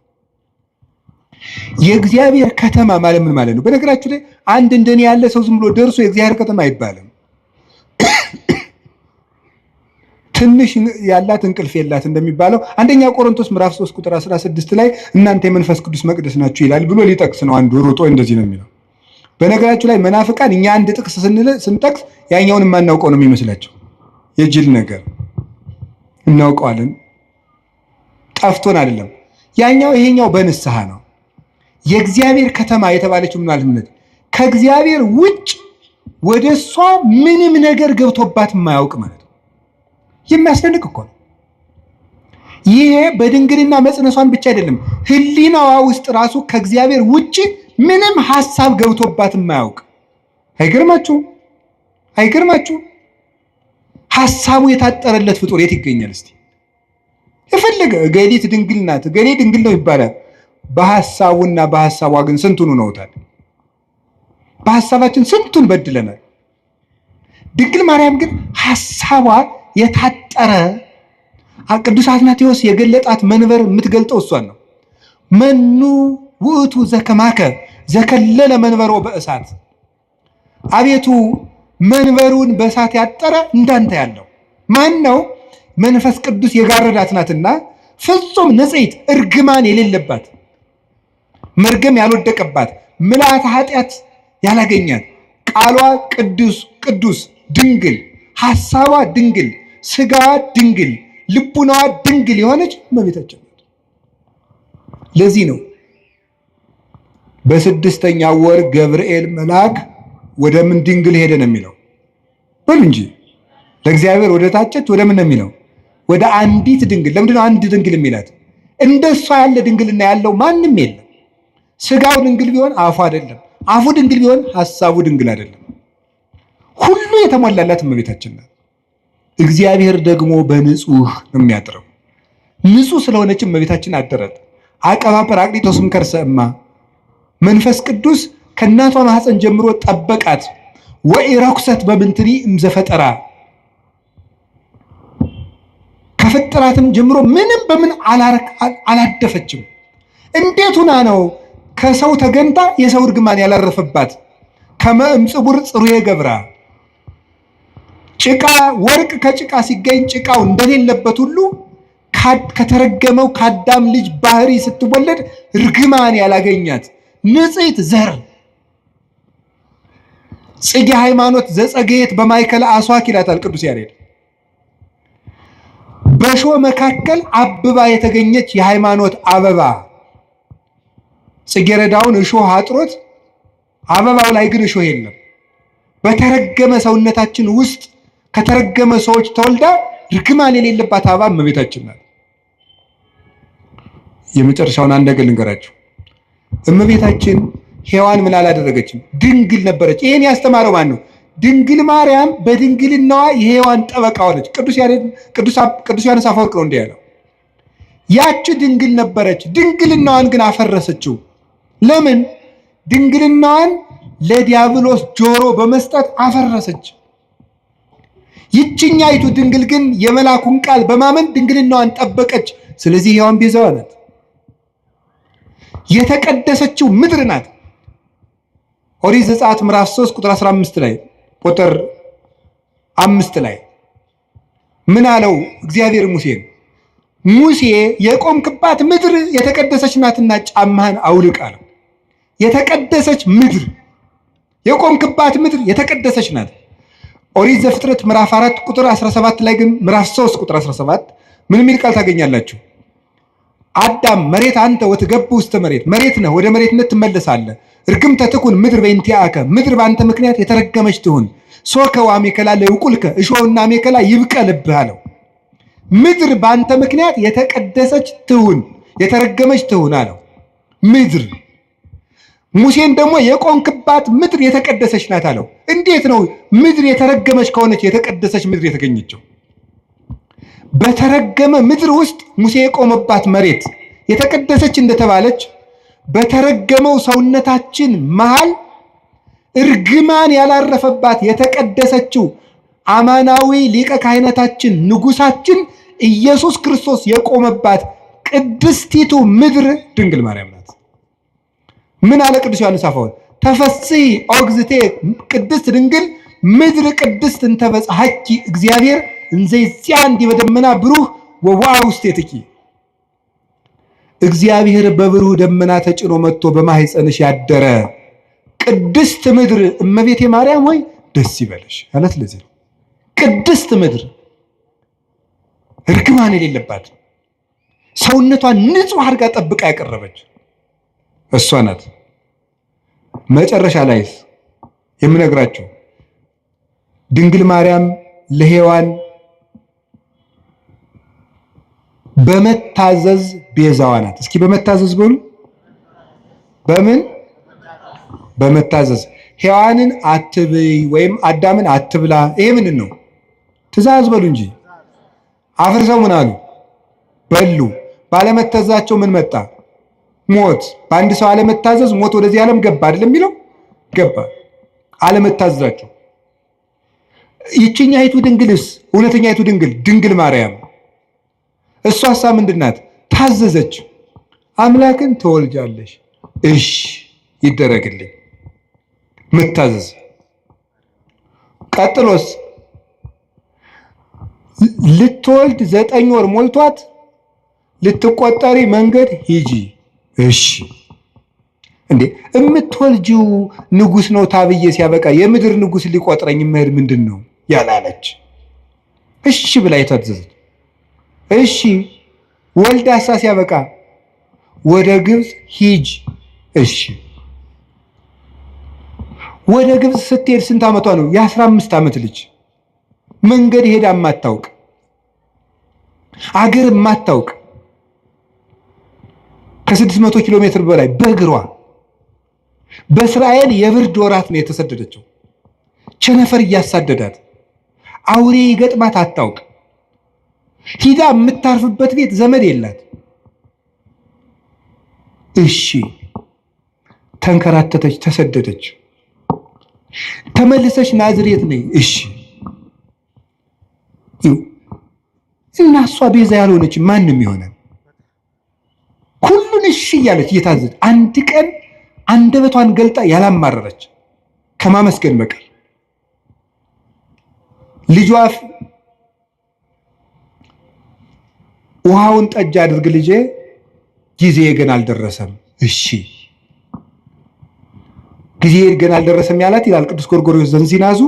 የእግዚአብሔር ከተማ ማለት ምን ማለት ነው? በነገራችሁ ላይ አንድ እንደኔ ያለ ሰው ዝም ብሎ ደርሶ የእግዚአብሔር ከተማ አይባልም። ትንሽ ያላት እንቅልፍ የላት እንደሚባለው አንደኛ ቆሮንቶስ ምዕራፍ 3 ቁጥር 16 ላይ እናንተ የመንፈስ ቅዱስ መቅደስ ናችሁ ይላል ብሎ ሊጠቅስ ነው። አንዱ ሮጦ እንደዚህ ነው የሚለው። በነገራችሁ ላይ መናፍቃን እኛ አንድ ጥቅስ ስንጠቅስ ያኛውን የማናውቀው ነው የሚመስላቸው። የጅል ነገር እናውቀዋለን፣ ጠፍቶን አይደለም። ያኛው ይሄኛው በንስሐ ነው። የእግዚአብሔር ከተማ የተባለችው ምን ማለት ነው? ከእግዚአብሔር ውጭ ወደሷ ምንም ነገር ገብቶባት የማያውቅ ማለት ነው። የሚያስደንቅ እኮ ነው። ይሄ በድንግልና መጽነሷን ብቻ አይደለም፣ ሕሊናዋ ውስጥ ራሱ ከእግዚአብሔር ውጭ ምንም ሐሳብ ገብቶባት የማያውቅ። አይገርማችሁ? አይገርማችሁ? ሐሳቡ የታጠረለት ፍጡር የት ይገኛል? እስቲ የፈለገ እገሊት ድንግል ናት እገሌ ድንግል ነው ይባላል። በሐሳቡና በሐሳቧ ግን ስንቱን ነውታል። በሐሳባችን ስንቱን በድለናል። ድንግል ማርያም ግን ሐሳቧ የታጠረ ቅዱስ አትናቴዎስ የገለጣት መንበር የምትገልጠው እሷን ነው። መኑ ውእቱ ዘከማከ ዘከለለ መንበሮ በእሳት፣ አቤቱ መንበሩን በእሳት ያጠረ እንዳንተ ያለው ማን ነው? መንፈስ ቅዱስ የጋረዳት ናትና ፍጹም ንጽሕት እርግማን የሌለባት መርገም ያልወደቀባት ምልአተ ኃጢአት ያላገኛት ቃሏ ቅዱስ ቅዱስ ድንግል ሐሳቧ ድንግል ስጋዋ ድንግል ልቡናዋ ድንግል የሆነች እመቤታችን ናት። ለዚህ ነው በስድስተኛው ወር ገብርኤል መልአክ ወደ ምን ድንግል ሄደ ነው የሚለው። በሉ እንጂ ለእግዚአብሔር ወደ ታጨች ወደ ምን ነው የሚለው? ወደ አንዲት ድንግል። ለምንድነው አንድ ድንግል የሚላት? እንደሷ ያለ ድንግልና ያለው ማንም የለም። ስጋው ድንግል ቢሆን አፉ አይደለም፣ አፉ ድንግል ቢሆን ሐሳቡ ድንግል አይደለም። ሁሉ የተሟላላት እመቤታችን ናት። እግዚአብሔር ደግሞ በንጹህ ነው የሚያድረው። ንጹህ ስለሆነች እመቤታችን አደረት። አቀባ ጰራቅሊጦስም ከርሰ እማ መንፈስ ቅዱስ ከእናቷ ማህፀን ጀምሮ ጠበቃት። ወኢረኩሰት በምንትኒ እምዘፈጠራ ከፈጠራትም ጀምሮ ምንም በምን አላደፈችም። እንዴት ሆና ነው ከሰው ተገንታ የሰው እርግማን ያላረፈባት? ከመእምጽቡር ጽሩየ ገብራ ጭቃ ወርቅ ከጭቃ ሲገኝ ጭቃው እንደሌለበት ሁሉ ከተረገመው ከአዳም ልጅ ባህሪ ስትወለድ እርግማን ያላገኛት ንጽሕት ዘር ጽጌ ሃይማኖት ዘጸገየት በማይከል አስዋክ ይላታል ቅዱስ ያሬድ። በእሾህ መካከል አብባ የተገኘች የሃይማኖት አበባ። ጽጌረዳውን እሾህ አጥሮት አበባው ላይ ግን እሾህ የለም። በተረገመ ሰውነታችን ውስጥ ከተረገመ ሰዎች ተወልዳ ርግማን የሌለባት አበባ እመቤታችን ናት። የመጨረሻውን አንድ ነገር ልንገራችሁ። እመቤታችን ሔዋን ምን አላደረገችም? ድንግል ነበረች። ይሄን ያስተማረው ማን ነው? ድንግል ማርያም በድንግልናዋ የሔዋን ጠበቃ ሆነች። ቅዱስ ዮሐንስ አፈወርቅ ነው እንዲህ ያለው። ያቺ ድንግል ነበረች፣ ድንግልናዋን ግን አፈረሰችው። ለምን? ድንግልናዋን ለዲያብሎስ ጆሮ በመስጠት አፈረሰች። ይችኛይቱ ድንግል ግን የመላኩን ቃል በማመን ድንግልናዋን ጠበቀች። ስለዚህ ሔዋን ቤዛዋ ናት። የተቀደሰችው ምድር ናት። ኦሪት ዘጸአት ምዕራፍ 3 ቁጥር 15 ላይ ቁጥር 5 ላይ ምን አለው እግዚአብሔር ሙሴን? ሙሴ የቆምክባት ምድር የተቀደሰች ናትና ጫማህን አውልቅ አለው። የተቀደሰች ምድር የቆምክባት ምድር የተቀደሰች ናት። ኦሪት ዘፍጥረት ምዕራፍ 4 ቁጥር 17 ላይ ግን ምዕራፍ 3 ቁጥር 17 ምን የሚል ቃል ታገኛላችሁ? አዳም መሬት አንተ ወትገቡ ውስተ መሬት፣ መሬት ነህ ወደ መሬትነት ትመለሳለህ። እርግምተ ትኩን ምድር በእንቲአከ፣ ምድር በአንተ ምክንያት የተረገመች ትሁን። ሶከ ወአሜከላ ለይቁልከ፣ እሾህና አሜከላ ይብቀልብህ አለው። ምድር በአንተ ምክንያት የተቀደሰች ትሁን፣ የተረገመች ትሁን አለው። ምድር ሙሴን ደግሞ የቆምክባት ምድር የተቀደሰች ናት አለው። እንዴት ነው ምድር የተረገመች ከሆነች የተቀደሰች ምድር የተገኘችው? በተረገመ ምድር ውስጥ ሙሴ የቆመባት መሬት የተቀደሰች እንደተባለች በተረገመው ሰውነታችን መሃል እርግማን ያላረፈባት የተቀደሰችው አማናዊ ሊቀ ካህናታችን ንጉሳችን ኢየሱስ ክርስቶስ የቆመባት ቅድስቲቱ ምድር ድንግል ማርያም ናት። ምን አለ ቅዱስ ዮሐንስ አፈወርቅ? ተፈሥሒ ኦግዝቴ ቅድስት ድንግል ምድር ቅድስት እንተ በጽሐኪ እግዚአብሔር እንዘ ይጽአን በደመና ብሩህ ወዋህ ውስቴትኪ። እግዚአብሔር በብሩህ ደመና ተጭኖ መጥቶ በማኅፀንሽ ያደረ ቅድስት ምድር እመቤቴ ማርያም ሆይ ደስ ይበልሽ አለት። ለዚህ ነው ቅድስት ምድር እርግማን የሌለባት ሰውነቷን ንጹሕ አድርጋ ጠብቃ ያቀረበች እሷ ናት። መጨረሻ ላይስ የምነግራችሁ ድንግል ማርያም ለሔዋን በመታዘዝ ቤዛዋ ናት። እስኪ በመታዘዝ በሉ። በምን? በመታዘዝ ሔዋንን አትብይ ወይም አዳምን አትብላ። ይሄ ምንድን ነው? ትእዛዝ በሉ እንጂ አፍርሰው ምን አሉ? በሉ። ባለመታዘዛቸው ምን መጣ? ሞት። በአንድ ሰው አለመታዘዝ ሞት ወደዚህ ዓለም ገባ አይደለም የሚለው? ገባ። አለመታዘዛቸው። ይችኛይቱ ድንግልስ እውነተኛይቱ ድንግል ማርያም እሷሳ ምንድናት? ታዘዘች። አምላክን ትወልጃለሽ፣ እሺ ይደረግልኝ። መታዘዝ። ቀጥሎስ ልትወልድ 9 ወር ሞልቷት ልትቆጠሪ መንገድ ሂጂ፣ እሺ። እንዴ እምትወልጂው ንጉስ ነው ታብዬ ሲያበቃ የምድር ንጉስ ሊቆጥረኝ መሄድ ምንድን ነው ያላለች? እሺ ብላ የታዘዘች። እሺ ወልዳሳ ሲያበቃ ወደ ግብፅ ሂጅ፣ እሺ። ወደ ግብፅ ስትሄድ ስንት ዓመቷ ነው? የ15 ዓመት ልጅ መንገድ ሄዳ የማታውቅ አገር የማታውቅ ከ600 ኪሎ ሜትር በላይ በእግሯ በእስራኤል የብርድ ወራት ነው የተሰደደችው። ቸነፈር እያሳደዳት አውሬ ይገጥማት አታውቅ። ሂዳ የምታርፍበት ቤት ዘመድ የላት። እሺ ተንከራተተች፣ ተሰደደች። ተመልሰች ናዝሬት ነኝ፣ እሺ። እና እሷ ቤዛ ያልሆነች ማንም ይሆናል? ሁሉን እሺ እያለች እየታዘዘች አንድ ቀን አንደበቷን ገልጣ ያላማረረች ከማመስገን በቀር ልጇ ውሃውን ጠጅ አድርግ ልጄ፣ ጊዜ ገና አልደረሰም፣ እሺ። ጊዜ ገና አልደረሰም ያላት ይላል ቅዱስ ጎርጎርዮስ ዘንዚናዙ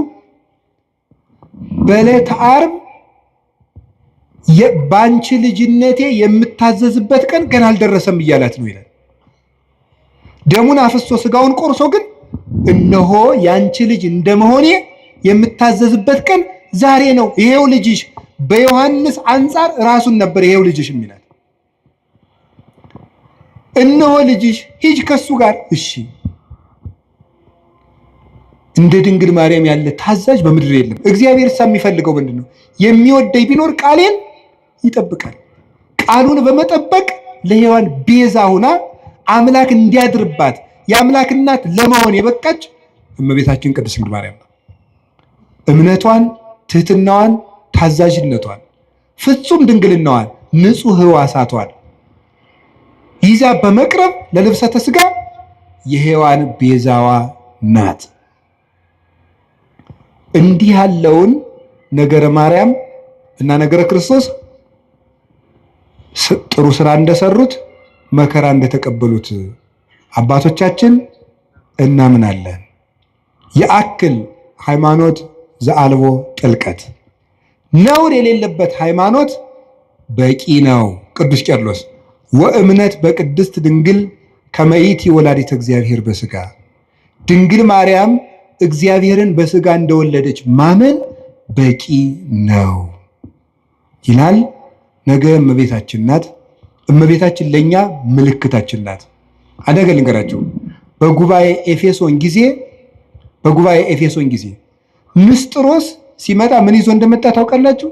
በዕለተ ዓርብ ባንቺ ልጅነቴ የምታዘዝበት ቀን ገና አልደረሰም እያላት ነው ይላል። ደሙን አፍሶ ስጋውን ቆርሶ ግን እነሆ ያንቺ ልጅ እንደመሆኔ የምታዘዝበት ቀን ዛሬ ነው፣ ይሄው ልጅሽ። በዮሐንስ አንጻር ራሱን ነበር ይሄው ልጅሽ የሚላት። እነሆ ልጅሽ፣ ሂጅ ከሱ ጋር፣ እሺ። እንደ ድንግል ማርያም ያለ ታዛዥ በምድር የለም። እግዚአብሔር የሚፈልገው ምንድነው? የሚወደኝ ቢኖር ቃሌን ይጠብቃል። ቃሉን በመጠበቅ ለሔዋን ቤዛ ሆና አምላክ እንዲያድርባት የአምላክ እናት ለመሆን የበቃች እመቤታችን ቅድስት ድንግል ማርያም ነው። እምነቷን፣ ትህትናዋን፣ ታዛዥነቷን፣ ፍጹም ድንግልናዋን፣ ንጹሕ ሕዋሳቷን ይዛ በመቅረብ ለልብሰተ ሥጋ የሔዋን ቤዛዋ ናት። እንዲህ ያለውን ነገረ ማርያም እና ነገረ ክርስቶስ ጥሩ ስራ እንደሰሩት መከራ እንደተቀበሉት አባቶቻችን እናምናለን። የአክል ሃይማኖት ዘአልቦ ጥልቀት፣ ነውር የሌለበት ሃይማኖት በቂ ነው። ቅዱስ ቄርሎስ ወእምነት በቅድስት ድንግል ከመይእቲ ወላዲተ እግዚአብሔር በሥጋ፣ ድንግል ማርያም እግዚአብሔርን በሥጋ እንደወለደች ማመን በቂ ነው ይላል። ነገ እመቤታችን ናት። እመቤታችን ለኛ ምልክታችን ናት። አንድ ነገር ልንገራችሁ። በጉባኤ ኤፌሶን ጊዜ ንስጥሮስ ሲመጣ ምን ይዞ እንደመጣ ታውቃላችሁ?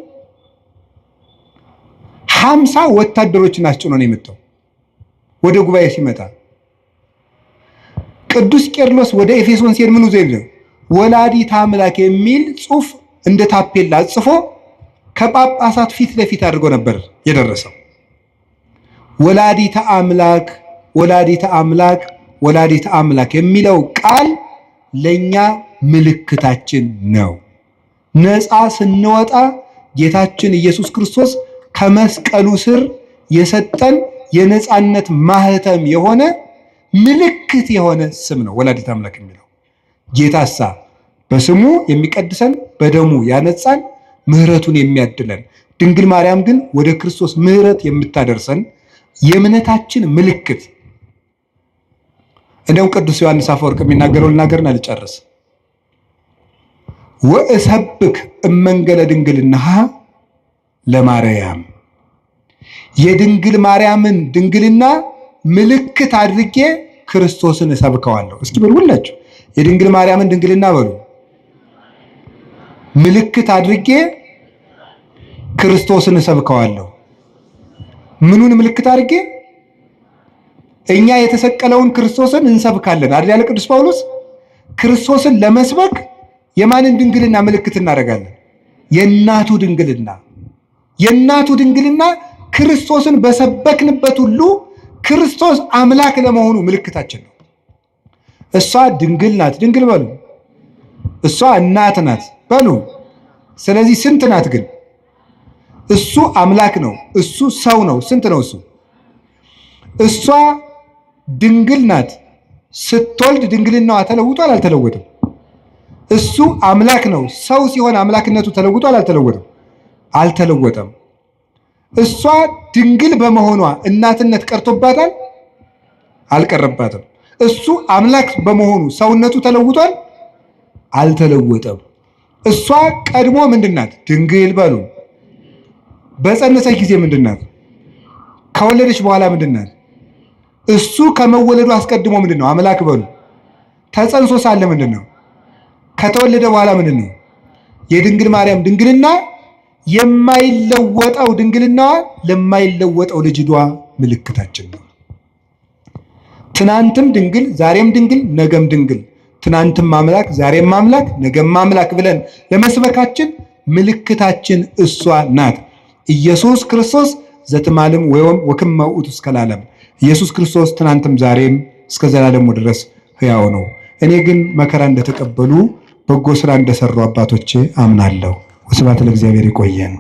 50 ወታደሮችን አስጭኖ ነው የመጣው ወደ ጉባኤ ሲመጣ። ቅዱስ ቄርሎስ ወደ ኤፌሶን ሲሄድ ምን ይዞ ሄደ? ወላዲተ አምላክ የሚል ጽሑፍ እንደ ታፔላ ጽፎ ከጳጳሳት ፊት ለፊት አድርጎ ነበር የደረሰው። ወላዲተ አምላክ ወላዲተ አምላክ ወላዲተ አምላክ የሚለው ቃል ለኛ ምልክታችን ነው። ነፃ ስንወጣ ጌታችን ኢየሱስ ክርስቶስ ከመስቀሉ ስር የሰጠን የነፃነት ማህተም የሆነ ምልክት የሆነ ስም ነው ወላዲተ አምላክ የሚለው። ጌታሳ በስሙ የሚቀድሰን በደሙ ያነጻን ምህረቱን የሚያድለን፣ ድንግል ማርያም ግን ወደ ክርስቶስ ምህረት የምታደርሰን የእምነታችን ምልክት። እንደውም ቅዱስ ዮሐንስ አፈወርቅ የሚናገረው ልናገርና ልጨርስ። ወእሰብክ እመንገለ ድንግልናሃ ለማርያም፣ የድንግል ማርያምን ድንግልና ምልክት አድርጌ ክርስቶስን እሰብከዋለሁ። እስኪ በሉ ሁላችሁ የድንግል ማርያምን ድንግልና በሉ። ምልክት አድርጌ ክርስቶስን እሰብከዋለሁ። ምኑን ምልክት አድርጌ? እኛ የተሰቀለውን ክርስቶስን እንሰብካለን አይደል ያለ ቅዱስ ጳውሎስ። ክርስቶስን ለመስበክ የማንን ድንግልና ምልክት እናደርጋለን? የእናቱ ድንግልና። የእናቱ ድንግልና ክርስቶስን በሰበክንበት ሁሉ ክርስቶስ አምላክ ለመሆኑ ምልክታችን ነው። እሷ ድንግል ናት፣ ድንግል በሉ። እሷ እናት ናት በሉ። ስለዚህ ስንት ናት ግን? እሱ አምላክ ነው፣ እሱ ሰው ነው። ስንት ነው እሱ? እሷ ድንግል ናት። ስትወልድ ድንግልናዋ ተለውጧል አልተለወጠም? እሱ አምላክ ነው። ሰው ሲሆን አምላክነቱ ተለውጧል አልተለወጠም? አልተለወጠም። እሷ ድንግል በመሆኗ እናትነት ቀርቶባታል አልቀረባትም? እሱ አምላክ በመሆኑ ሰውነቱ ተለውጧል አልተለወጠም? እሷ ቀድሞ ምንድናት? ድንግል በሉ። በጸነሰች ጊዜ ምንድናት? ከወለደች በኋላ ምንድናት? እሱ ከመወለዱ አስቀድሞ ምንድነው? አምላክ በሉ። ተጸንሶ ሳለ ምንድነው? ከተወለደ በኋላ ምንድነው? የድንግል ማርያም ድንግልና የማይለወጠው ድንግልናዋ ለማይለወጠው ልጅዷ ምልክታችን ነው። ትናንትም ድንግል ዛሬም ድንግል ነገም ድንግል፣ ትናንትም አምላክ ዛሬም አምላክ ነገም አምላክ ብለን ለመስበካችን ምልክታችን እሷ ናት። ኢየሱስ ክርስቶስ ዘትማልም ወክመ ውእቱ እስከ ለዓለም። ኢየሱስ ክርስቶስ ትናንትም ዛሬም እስከ ዘላለሙ ድረስ ሕያው ነው። እኔ ግን መከራ እንደተቀበሉ በጎ ስራ እንደሰሩ አባቶቼ አምናለሁ። ወስብሐት ለእግዚአብሔር። ይቆየን።